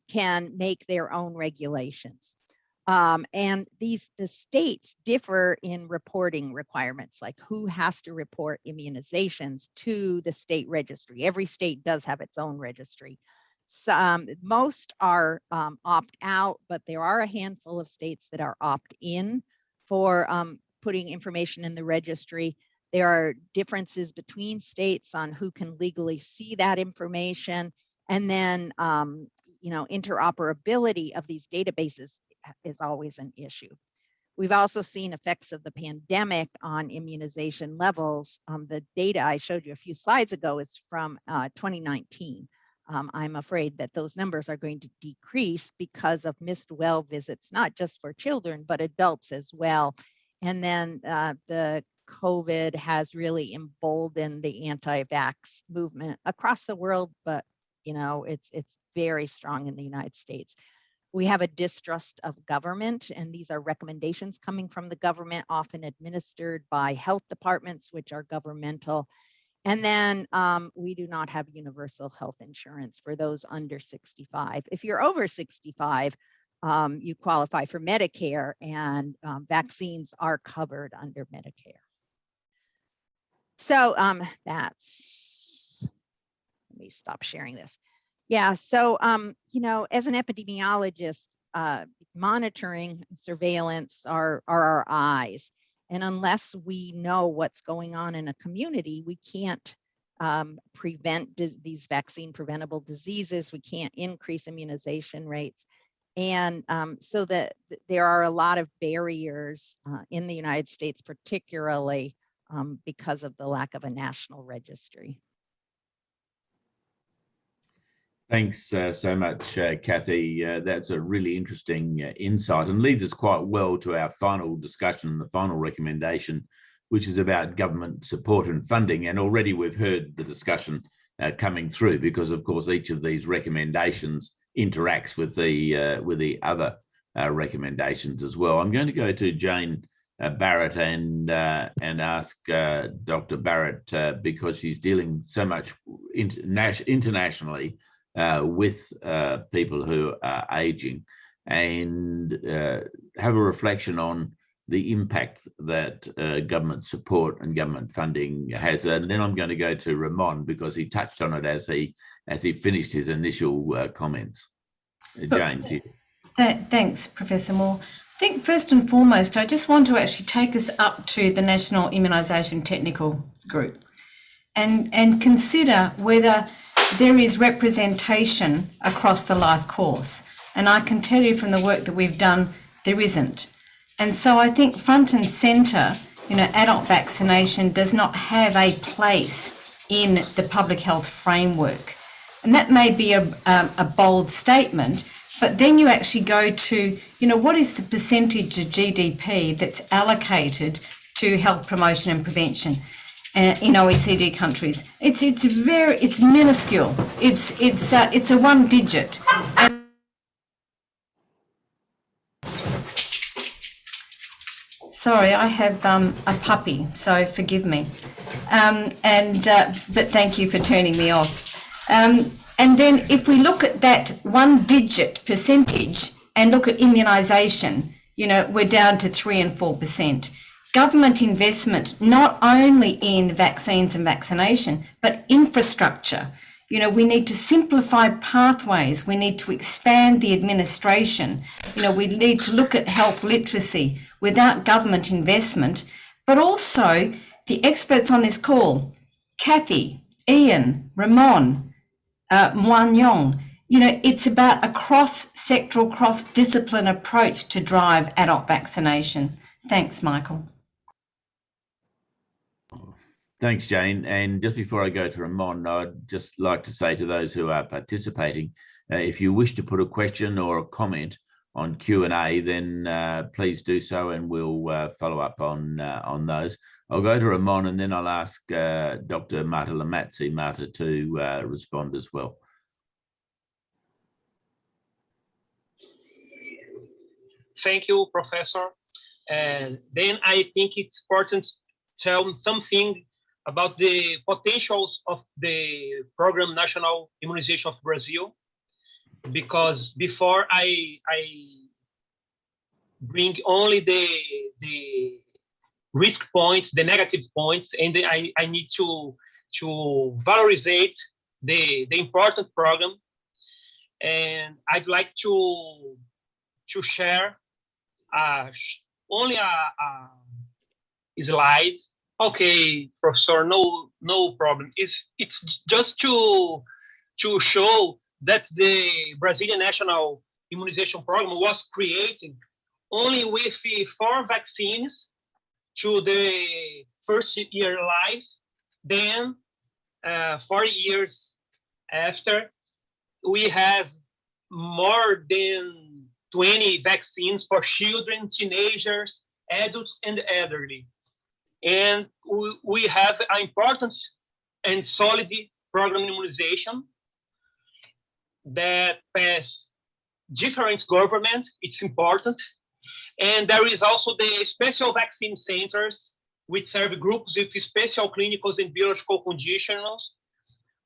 can make their own regulations. And the states differ in reporting requirements, like who has to report immunizations to the state registry. Every state does have its own registry. Most are opt out, but there are a handful of states that are opt in for putting information in the registry. There are differences between states on who can legally see that information. And then, interoperability of these databases is always an issue. We've also seen effects of the pandemic on immunization levels. The data I showed you a few slides ago is from 2019. I'm afraid that those numbers are going to decrease because of missed well visits, not just for children, but adults as well. And then the COVID has really emboldened the anti-vax movement across the world, but it's very strong in the United States. We have a distrust of government, and these are recommendations coming from the government, often administered by health departments, which are governmental. And then we do not have universal health insurance for those under 65. If you're over 65, you qualify for Medicare, and vaccines are covered under Medicare. So that's let me stop sharing this. Yeah, so, you know, as an epidemiologist, monitoring and surveillance are our eyes. And unless we know what's going on in a community, we can't prevent these vaccine preventable diseases. We can't increase immunization rates. And so that there are a lot of barriers in the United States, particularly because of the lack of a national registry. Thanks so much, Kathy. That's a really interesting insight and leads us quite well to our final discussion, the final recommendation, which is about government support and funding. And already we've heard the discussion coming through because, of course, each of these recommendations interacts with the other recommendations as well. I'm going to go to Jane Barrett and ask Dr. Barrett because she's dealing so much internationally with people who are aging, and have a reflection on the impact that government support and government funding has. And then I'm going to go to Ramon because he touched on it as he finished his initial comments. Jane. Thanks, Professor Moore. I think first and foremost, I just want to actually take us up to the National Immunisation Technical Group and consider whether there is representation across the life course. And I can tell you from the work that we've done, there isn't. And so I think front and centre, you know, adult vaccination does not have a place in the public health framework. And that may be a bold statement, but then you actually go to, you know, what is the percentage of GDP that's allocated to health promotion and prevention in OECD countries? It's minuscule. It's a one digit. Sorry, I have a puppy, so forgive me. But thank you for turning me off. And then if we look at that one digit percentage and look at immunisation, you know, we're down to 3 and 4%. Government investment, not only in vaccines and vaccination, but infrastructure. You know, we need to simplify pathways. We need to expand the administration. You know, we need to look at health literacy without government investment, but also the experts on this call, Kathy, Ian, Ramon, Muan Yong, you know, it's about a cross-sectoral, cross-discipline approach to drive adult vaccination. Thanks, Michael. Thanks, Jane. And just before I go to Ramon, I'd just like to say to those who are participating, if you wish to put a question or a comment on Q&A, then please do so, and we'll follow up on those. I'll go to Ramon, and then I'll ask Dr. Marta Lamazzi, Marta, to respond as well. Thank you, Professor. And then I think it's important to tell something about the potentials of the program National Immunization of Brazil, because before I bring only the risk points, the negative points, and I need to valorize the important program. And I'd like to share only a slide. Okay, Professor, no problem. It's just to show that the Brazilian National Immunization Program was created only with 4 vaccines to the first year life. Then 4 years after, we have more than 20 vaccines for children, teenagers, adults, and elderly. And we have an important and solid program immunization that pass different governments. It's important. And there is also the special vaccine centers, which serve groups with special clinical and biological conditions.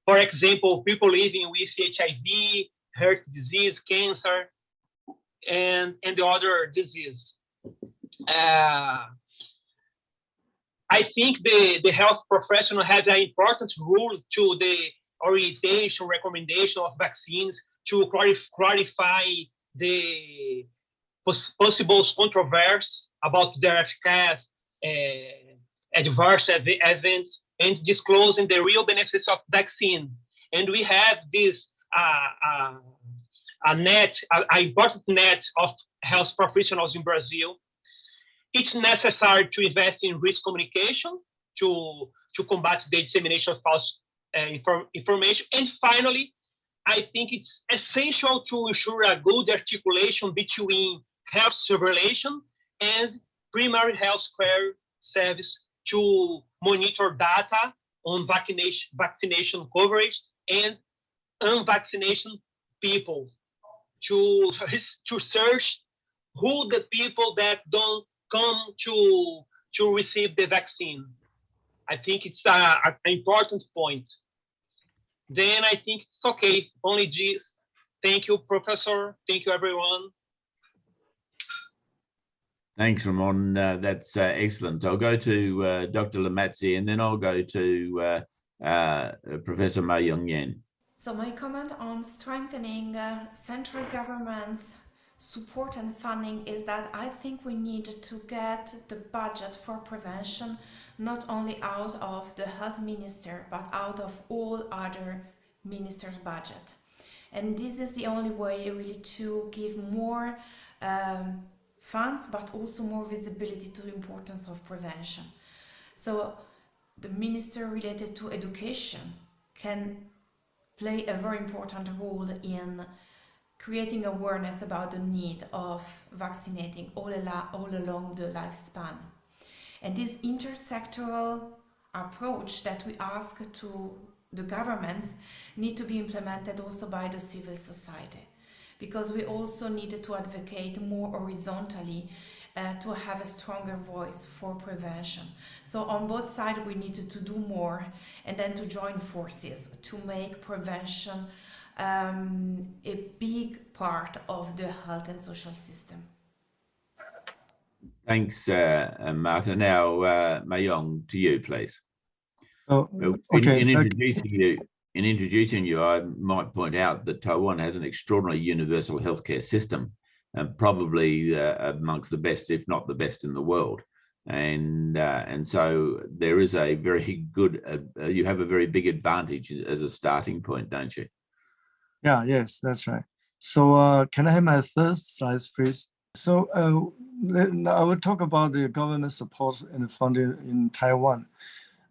For example, people living with HIV, heart disease, cancer, and the other disease. I think the health professional has an important role to the orientation, recommendation of vaccines to clarify the possible controversy about their efficacy, adverse events, and disclosing the real benefits of vaccine. And we have this important net of health professionals in Brazil. It's necessary to invest in risk communication to combat the dissemination of false information. And finally, I think it's essential to ensure a good articulation between health surveillance and primary health care service to monitor data on vaccination coverage and unvaccinated people, to search who the people that don't come to receive the vaccine. I think it's an important point. Then I think it's okay. Only this. Thank you, Professor. Thank you, everyone. Thanks, Ramon. That's excellent. I'll go to Dr. Lamatzi, and then I'll go to Professor Ma-Yong Yen. So my comment on strengthening central government's support and funding is that I think we need to get the budget for prevention not only out of the health minister, but out of all other ministers' budget. And this is the only way really to give more funds, but also more visibility to the importance of prevention. So the minister related to education can play a very important role in creating awareness about the need of vaccinating all along the lifespan. And this intersectoral approach that we ask to the governments need to be implemented also by the civil society, because we also need to advocate more horizontally to have a stronger voice for prevention. So on both sides we need to do more, and then to join forces to make prevention a big part of the health and social system. Thanks, Marta. Now, Ma-Yong, to you, please. Oh, okay. In introducing you, I might point out that Taiwan has an extraordinary universal healthcare system, and probably amongst the best, if not the best, in the world. And so there is a very good. You have a very big advantage as a starting point, don't you? Yeah. Yes, that's right. So can I have my third slide, please? So I will talk about the government support and funding in Taiwan.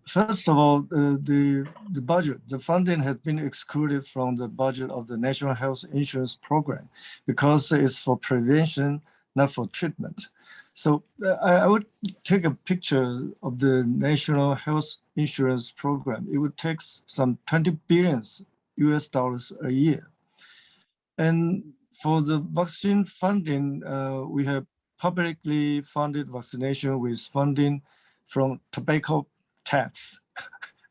First of all, the budget, the funding has been excluded from the budget of the National Health Insurance Program because it's for prevention, not for treatment. So I would take a picture of the National Health Insurance Program. It would take some $20 billion a year. And for the vaccine funding, we have publicly funded vaccination with funding from tobacco tax.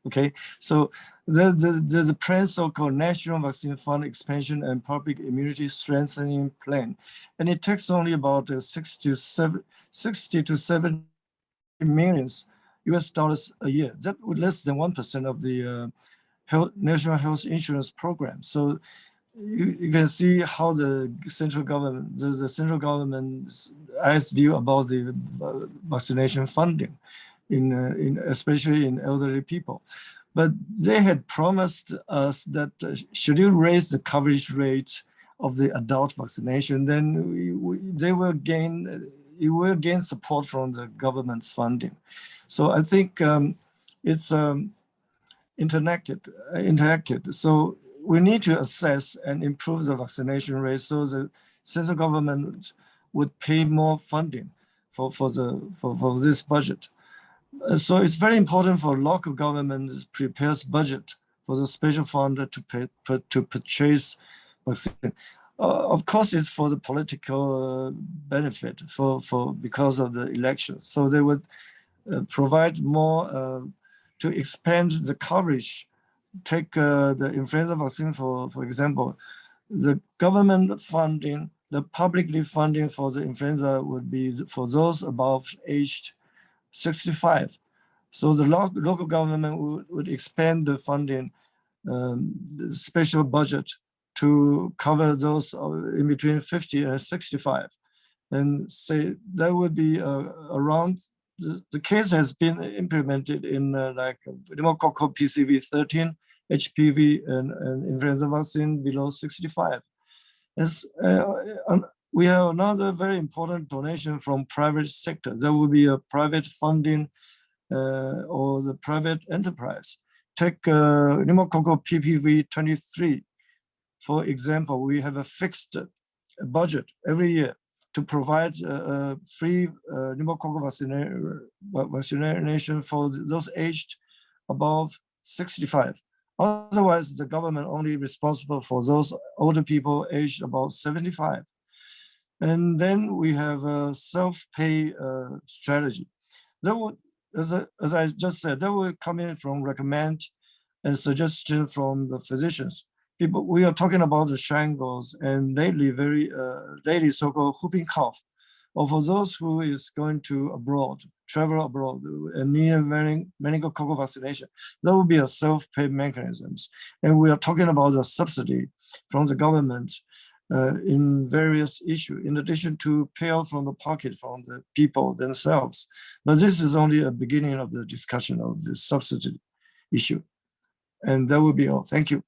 Okay, so there's a plan so-called National Vaccine Fund Expansion and Public Immunity Strengthening Plan, and it takes only about 60 to 70 million a year. That would less than 1% of the National Health Insurance Program. So you can see how the central government, the central government's eyes view about the vaccination funding, especially in elderly people. But they had promised us that should you raise the coverage rate of the adult vaccination, then they will gain, it will gain support from the government's funding. So I think it's interacted. So we need to assess and improve the vaccination rate so the central government would pay more funding for this budget. So it's very important for local government to prepare budget for the special fund to purchase vaccine. Of course, it's for the political benefit because of the elections. So they would provide more to expand the coverage. Take the influenza vaccine for example. The government funding, the publicly funding for the influenza would be for those above aged 65. So the local government would expand the funding special budget to cover those in between 50 and 65. And say that would be around, the case has been implemented in like pneumococcal PCV13, HPV and influenza vaccine below 65. We have another very important donation from private sector. There will be a private funding or the private enterprise. Take pneumococcal PPV 23. For example, we have a fixed budget every year to provide free pneumococcal vaccination for those aged above 65. Otherwise, the government only responsible for those older people aged about 75. And then we have a self-pay strategy. That would, as I just said, that will come in from recommend and suggestion from the physicians. People, we are talking about the shingles and lately so-called whooping cough, or for those who is going to abroad, travel abroad and need meningococcal vaccination, that will be a self-pay mechanisms. And we are talking about the subsidy from the government in various issues, in addition to payout from the pocket from the people themselves. But this is only a beginning of the discussion of the subsidy issue. And that will be all. Thank you.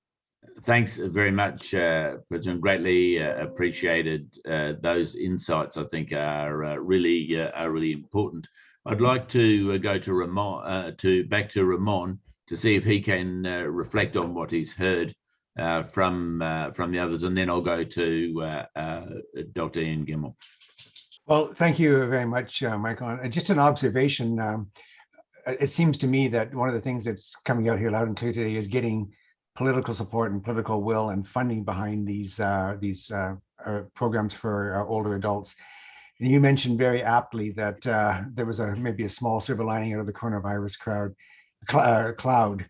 Thanks very much, President. Greatly appreciated. Those insights, I think, are really important. I'd like to go to Ramon, back to Ramon, to see if he can reflect on what he's heard from the others, and then I'll go to Dr. Ian Gemmell. Well, thank you very much, Michael. Just an observation. It seems to me that one of the things that's coming out here loud and clear today is getting political support and political will and funding behind these programs for older adults. And you mentioned very aptly that there was maybe a small silver lining out of the coronavirus cloud.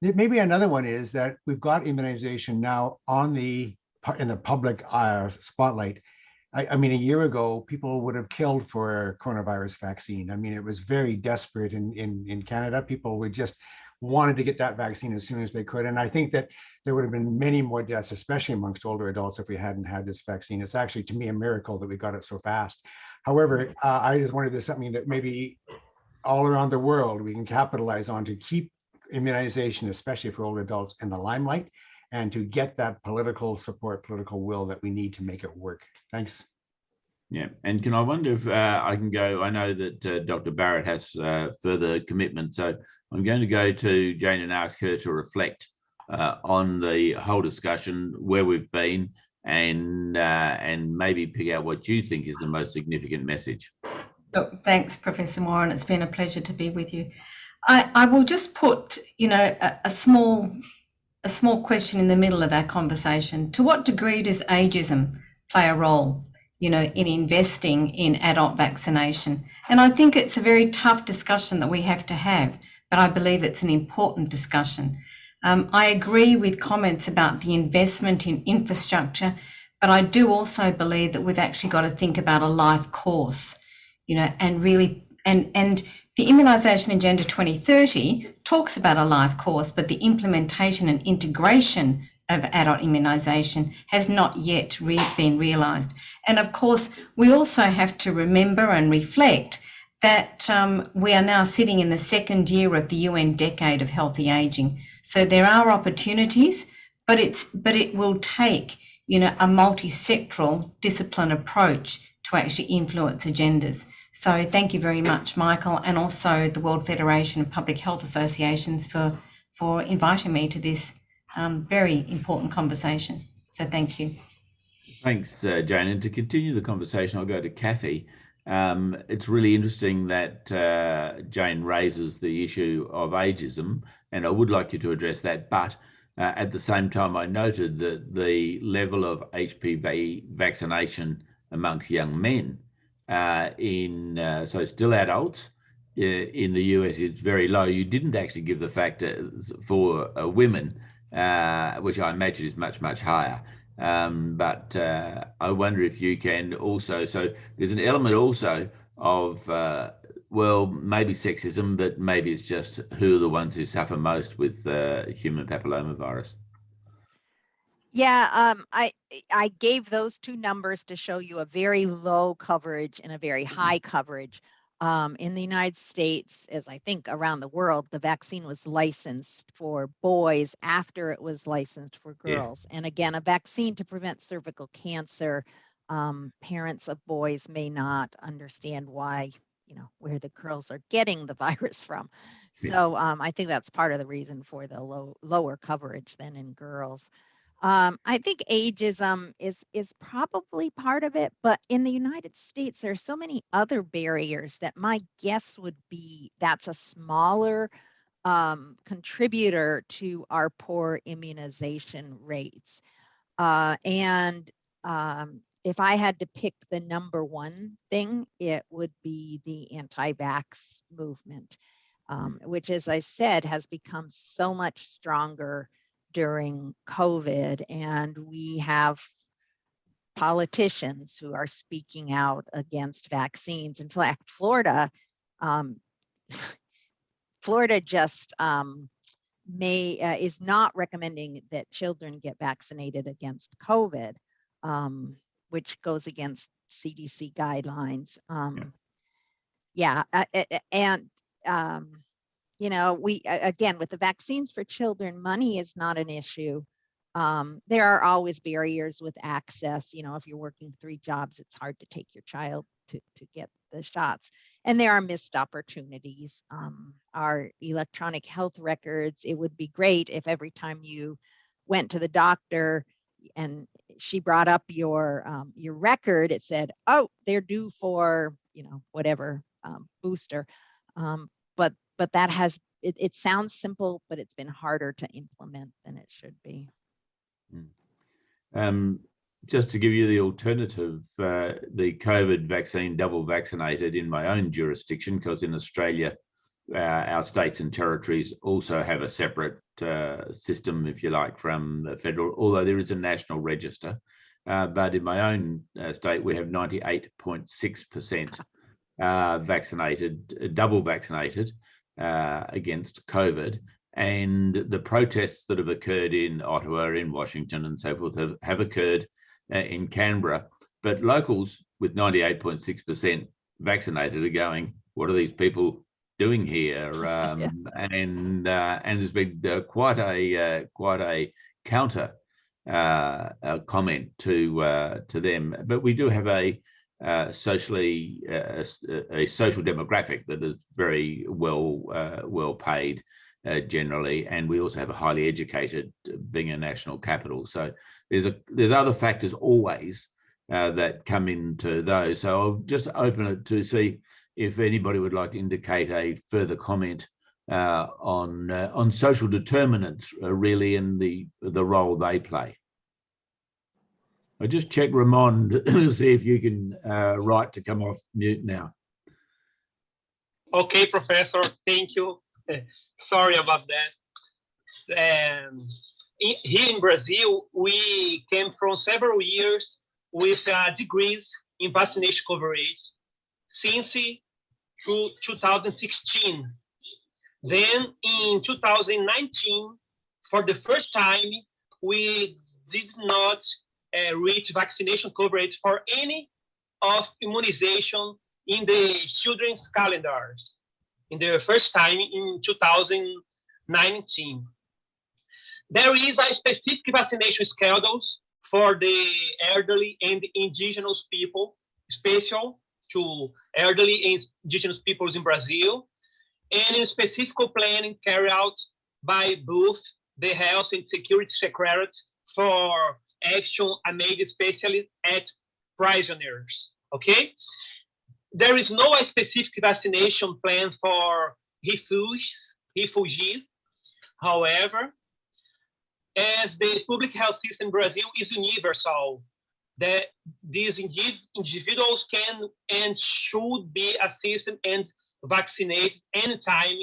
Maybe another one is that we've got immunization now in the public spotlight. I mean, a year ago, people would have killed for a coronavirus vaccine. I mean, it was very desperate in Canada. People would just wanted to get that vaccine as soon as they could. And I think that there would have been many more deaths, especially amongst older adults, if we hadn't had this vaccine. It's actually, to me, a miracle that we got it so fast. However, I just wondered if there's something that maybe all around the world we can capitalize on to keep immunization, especially for older adults, in the limelight, and to get that political support, political will that we need to make it work. Thanks. Yeah, and I wonder if I can go, I know that Dr. Barrett has further commitment, so I'm going to go to Jane and ask her to reflect on the whole discussion, where we've been, and maybe pick out what you think is the most significant message. Oh, thanks, Professor Moran. It's been a pleasure to be with you. I will just put, a small question in the middle of our conversation. To what degree does ageism play a role, in investing in adult vaccination? And I think it's a very tough discussion that we have to have, but I believe it's an important discussion. I agree with comments about the investment in infrastructure, but I do also believe that we've actually got to think about a life course, and really, and the Immunisation Agenda 2030 talks about a life course, but the implementation and integration of adult immunisation has not yet been realised. And of course, we also have to remember and reflect that we are now sitting in the second year of the UN Decade of Healthy Ageing. So there are opportunities, but it will take, a multi-sectoral discipline approach to actually influence agendas. So thank you very much, Michael, and also the World Federation of Public Health Associations for inviting me to this very important conversation. So thank you. Thanks, Jane. And to continue the conversation, I'll go to Kathy. It's really interesting that Jane raises the issue of ageism, and I would like you to address that. But at the same time, I noted that the level of HPV vaccination amongst young men so still adults in the US, it's very low. You didn't actually give the factor for women, which I imagine is much, much higher. But I wonder if you can also, so there's an element also of well, maybe sexism, but maybe it's just who are the ones who suffer most with human papillomavirus. Yeah, I gave those two numbers to show you a very low coverage and a very high coverage. In the United States, as I think around the world, the vaccine was licensed for boys after it was licensed for girls. And again, a vaccine to prevent cervical cancer, parents of boys may not understand why, where the girls are getting the virus from. So I think that's part of the reason for the lower coverage than in girls. I think ageism is probably part of it, but in the United States, there are so many other barriers that my guess would be that's a smaller contributor to our poor immunization rates. And if I had to pick the number one thing, it would be the anti-vax movement, which, as I said, has become so much stronger during COVID, and we have politicians who are speaking out against vaccines. In fact, Florida just is not recommending that children get vaccinated against COVID, which goes against CDC guidelines. We again, with the vaccines for children, money is not an issue. There are always barriers with access. If you're working 3 jobs, it's hard to take your child to get the shots. And there are missed opportunities. Our electronic health records, it would be great if every time you went to the doctor and she brought up your record, it said, oh, they're due for, whatever booster. But that it sounds simple, but it's been harder to implement than it should be. Just to give you the alternative, the COVID vaccine double vaccinated in my own jurisdiction, because in Australia, our states and territories also have a separate system, if you like, from the federal, although there is a national register. But in my own state, we have 98.6% vaccinated, double vaccinated against COVID. And the protests that have occurred in Ottawa, in Washington and so forth have occurred in Canberra. But locals with 98.6% vaccinated are going, what are these people doing here? And there's been quite a counter comment to them. But we do have a social demographic that is very well paid generally, and we also have a highly educated, being a national capital. So there's other factors always that come into those. So I'll just open it to see if anybody would like to indicate a further comment on social determinants really and the role they play. I just check Ramon to see if you can write to come off mute now. Okay, Professor, thank you. Sorry about that. Here in Brazil, we came from several years with degrees in vaccination coverage since 2016. Then in 2019, for the first time, we did not reach vaccination coverage for any of immunization in the children's calendars in the first time in 2019. There is a specific vaccination schedules for the elderly and indigenous people, special to elderly and indigenous peoples in Brazil, and a specific planning carried out by both the Health and Security Secretary for action made especially at prisoners, okay? There is no specific vaccination plan for refugees. However, as the public health system in Brazil is universal, that these individuals can and should be assisted and vaccinated anytime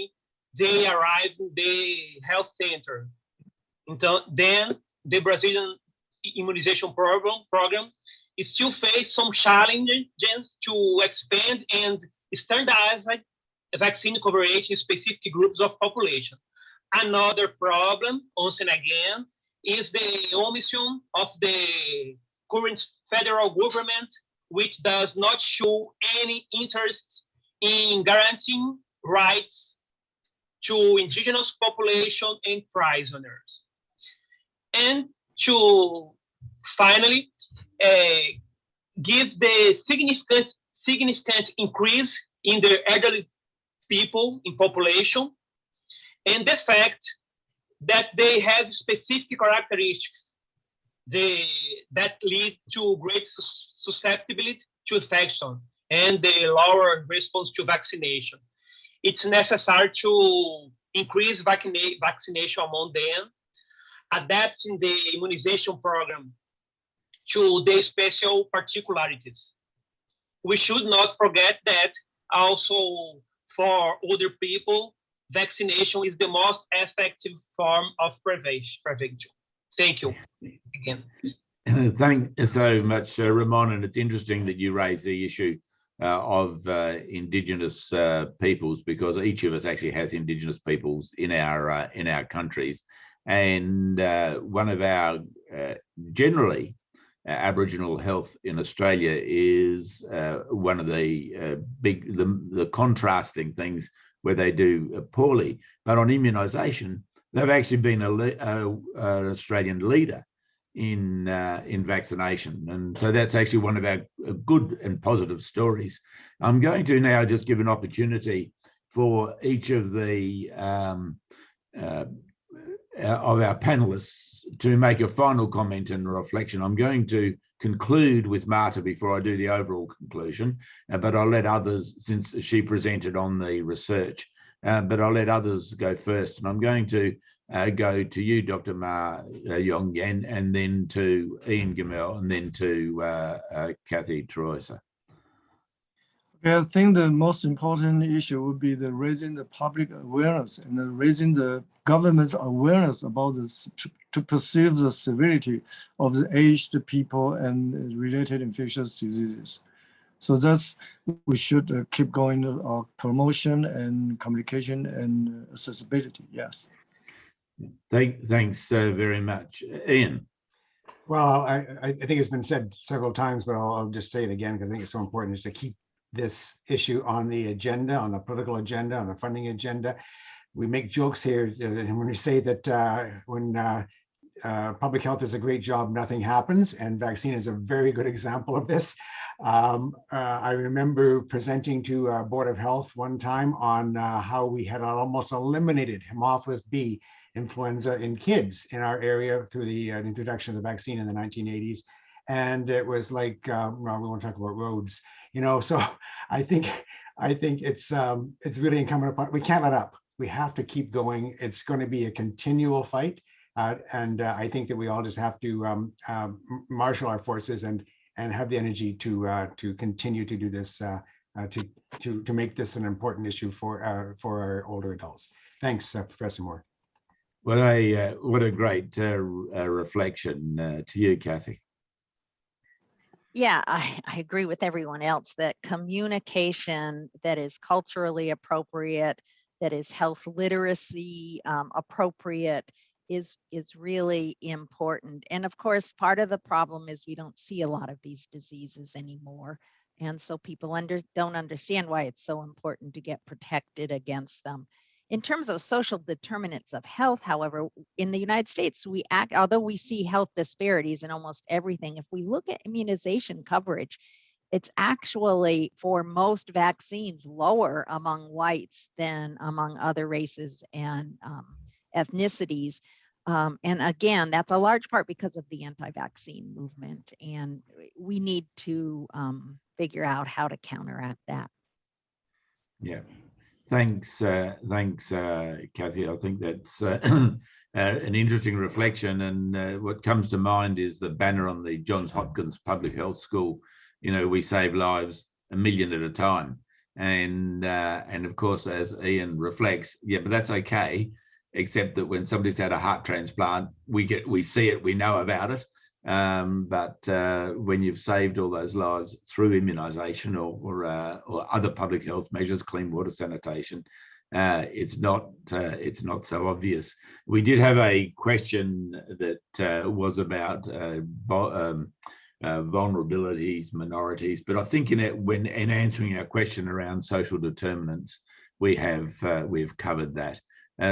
they arrive in the health center. Then the Brazilian immunization program still face some challenges to expand and standardize vaccine coverage in specific groups of population. Another problem, once and again, is the omission of the current federal government, which does not show any interest in guaranteeing rights to indigenous population and prisoners. And to finally give the significant increase in the elderly people in population, and the fact that they have specific characteristics that lead to great susceptibility to infection and the lower response to vaccination. It's necessary to increase vaccination among them, adapting the immunization program to the special particularities. We should not forget that also for older people, vaccination is the most effective form of prevention. Thank you again. Thanks so much, Ramon. And it's interesting that you raise the issue of Indigenous peoples, because each of us actually has Indigenous peoples in our countries. And one of our generally Aboriginal health in Australia is one of the contrasting things where they do poorly. But on immunisation, they've actually been an Australian leader in vaccination, and so that's actually one of our good and positive stories. I'm going to now just give an opportunity for each of the of our panelists to make a final comment and reflection. I'm going to conclude with Marta before I do the overall conclusion, but I'll let others, since she presented on the research, but I'll let others go first. And I'm going to go to you, Dr. Ma Yong Yen, and then to Ian Gamel, and then to Kathy Troisa. I think the most important issue would be the raising the public awareness and raising the government's awareness about this to perceive the severity of the aged people and related infectious diseases. So that's, we should keep going our promotion and communication and accessibility. Yes. Thanks very much. Ian. Well, I think it's been said several times, but I'll just say it again because I think it's so important, is to keep this issue on the agenda, on the political agenda, on the funding agenda. We make jokes here, and when we say that when public health is a great job, nothing happens, and vaccine is a very good example of this. I remember presenting to our Board of Health one time on how we had almost eliminated Haemophilus B influenza in kids in our area through the introduction of the vaccine in the 1980s. And it was like, well, we won't talk about roads, you know, so I think it's really incumbent upon, we can't let up. We have to keep going. It's going to be a continual fight. And I think that we all just have to marshal our forces and have the energy to continue to do this, to make this an important issue for our older adults. Thanks, Professor Moore. What a great reflection. To you, Kathy. Yeah, I agree with everyone else that communication that is culturally appropriate, that is health literacy appropriate, is really important. And of course, part of the problem is we don't see a lot of these diseases anymore. And so people don't understand why it's so important to get protected against them. In terms of social determinants of health, however, in the United States, although we see health disparities in almost everything, if we look at immunization coverage, it's actually for most vaccines lower among whites than among other races and ethnicities. And again, that's a large part because of the anti-vaccine movement. And we need to figure out how to counteract that. Yeah. Thanks, Kathy. I think that's an interesting reflection. And what comes to mind is the banner on the Johns Hopkins Public Health School. You know, we save lives 1 million at a time. And of course, as Ian reflects, yeah, but that's okay, except that when somebody's had a heart transplant, we see it, we know about it. but when you've saved all those lives through immunisation or other public health measures, clean water, sanitation, it's not so obvious. We did have a question that was about vulnerabilities, minorities, but I think in answering our question around social determinants, we've covered that.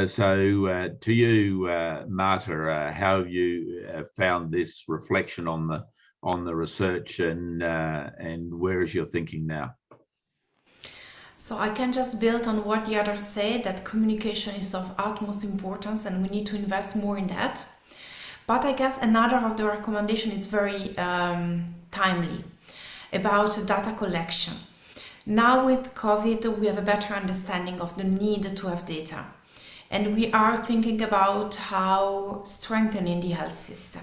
So to you, Marta, how have you found this reflection on the research, and where is your thinking now? So I can just build on what the others say, that communication is of utmost importance and we need to invest more in that. But I guess another of the recommendation is very timely, about data collection. Now with COVID, we have a better understanding of the need to have data. And we are thinking about how strengthening the health system.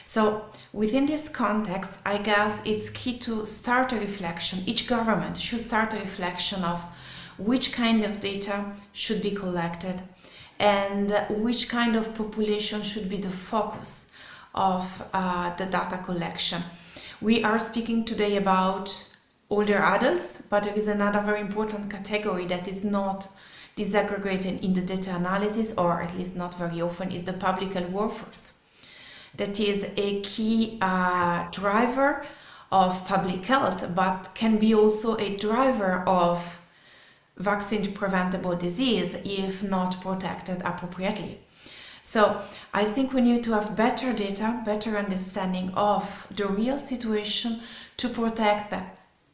So within this context, I guess it's key to start a reflection. Each government should start a reflection of which kind of data should be collected and which kind of population should be the focus of the data collection. We are speaking today about older adults, but there is another very important category that is not disaggregated in the data analysis, or at least not very often, is the public health workforce. That is a key driver of public health, but can be also a driver of vaccine preventable disease if not protected appropriately. So I think we need to have better data, better understanding of the real situation to protect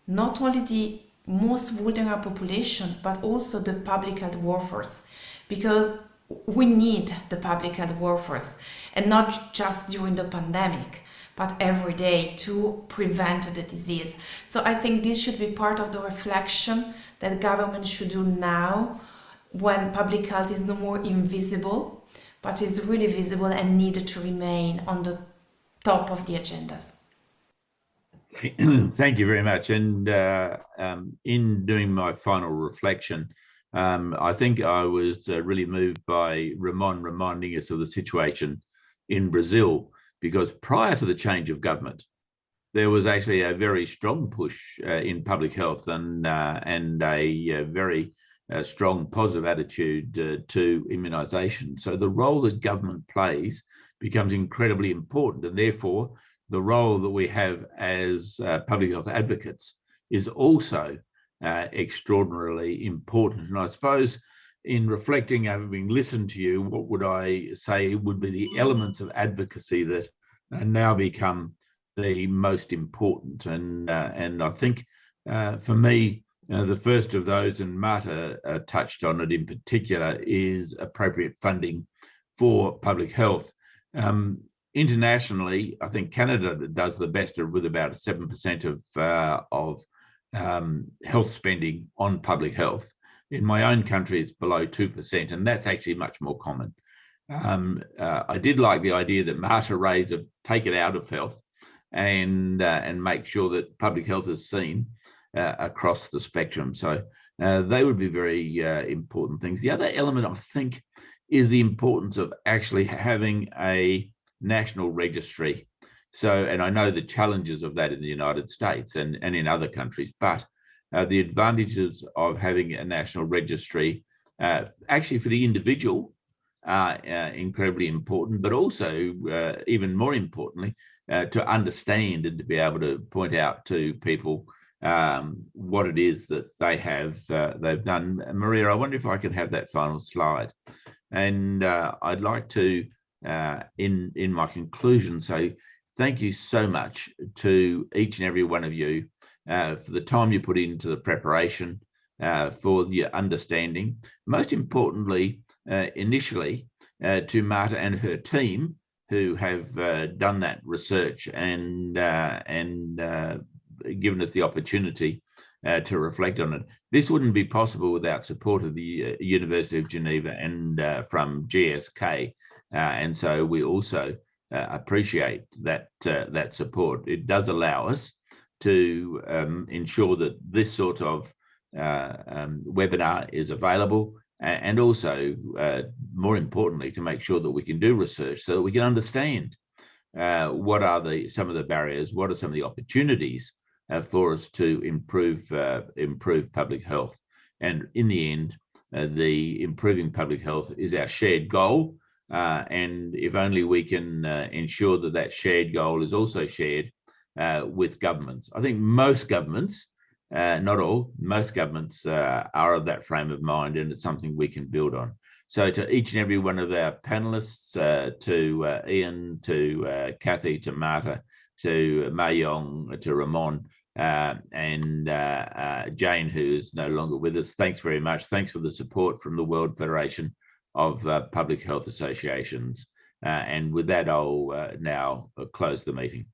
not only the most vulnerable population, but also the public health workforce, because we need the public health workforce, and not just during the pandemic, but every day to prevent the disease. So I think this should be part of the reflection that government should do now, when public health is no more invisible, but is really visible and needed to remain on the top of the agendas. Thank you very much. And in doing my final reflection, I think I was really moved by Ramon reminding us of the situation in Brazil, because prior to the change of government, there was actually a very strong push in public health and a very strong positive attitude to immunisation. So the role that government plays becomes incredibly important, and therefore the role that we have as public health advocates is also extraordinarily important. And I suppose in reflecting, having listened to you, what would I say would be the elements of advocacy that now become the most important? And I think for me, the first of those, and Marta touched on it in particular, is appropriate funding for public health. Internationally, I think Canada does the best with about 7% of health spending on public health. In my own country, it's below 2%, and that's actually much more common. I did like the idea that Marta raised of take it out of health and make sure that public health is seen across the spectrum. So they would be very important things. The other element, I think, is the importance of actually having a national registry. So, and I know the challenges of that in the United States and in other countries, but the advantages of having a national registry actually for the individual are incredibly important, but also even more importantly, to understand and to be able to point out to people what it is that they've done. Maria, I wonder if I could have that final slide. And I'd like to, in my conclusion, say thank you so much to each and every one of you for the time you put into the preparation, for your understanding. Most importantly, initially, to Marta and her team, who have done that research and given us the opportunity to reflect on it. This wouldn't be possible without support of the University of Geneva and from GSK. And so we also appreciate that support. It does allow us to ensure that this sort of webinar is available, and also, more importantly, to make sure that we can do research so that we can understand what are some of the barriers, what are some of the opportunities for us to improve public health. And in the end, the improving public health is our shared goal. And if only we can ensure that that shared goal is also shared with governments. I think most governments, not all, most governments are of that frame of mind, and it's something we can build on. So to each and every one of our panelists, to Ian, to Kathy, to Marta, to Mayong, to Ramon, and Jane, who is no longer with us, thanks very much. Thanks for the support from the World Federation of Public Health Associations. And with that, I'll now close the meeting.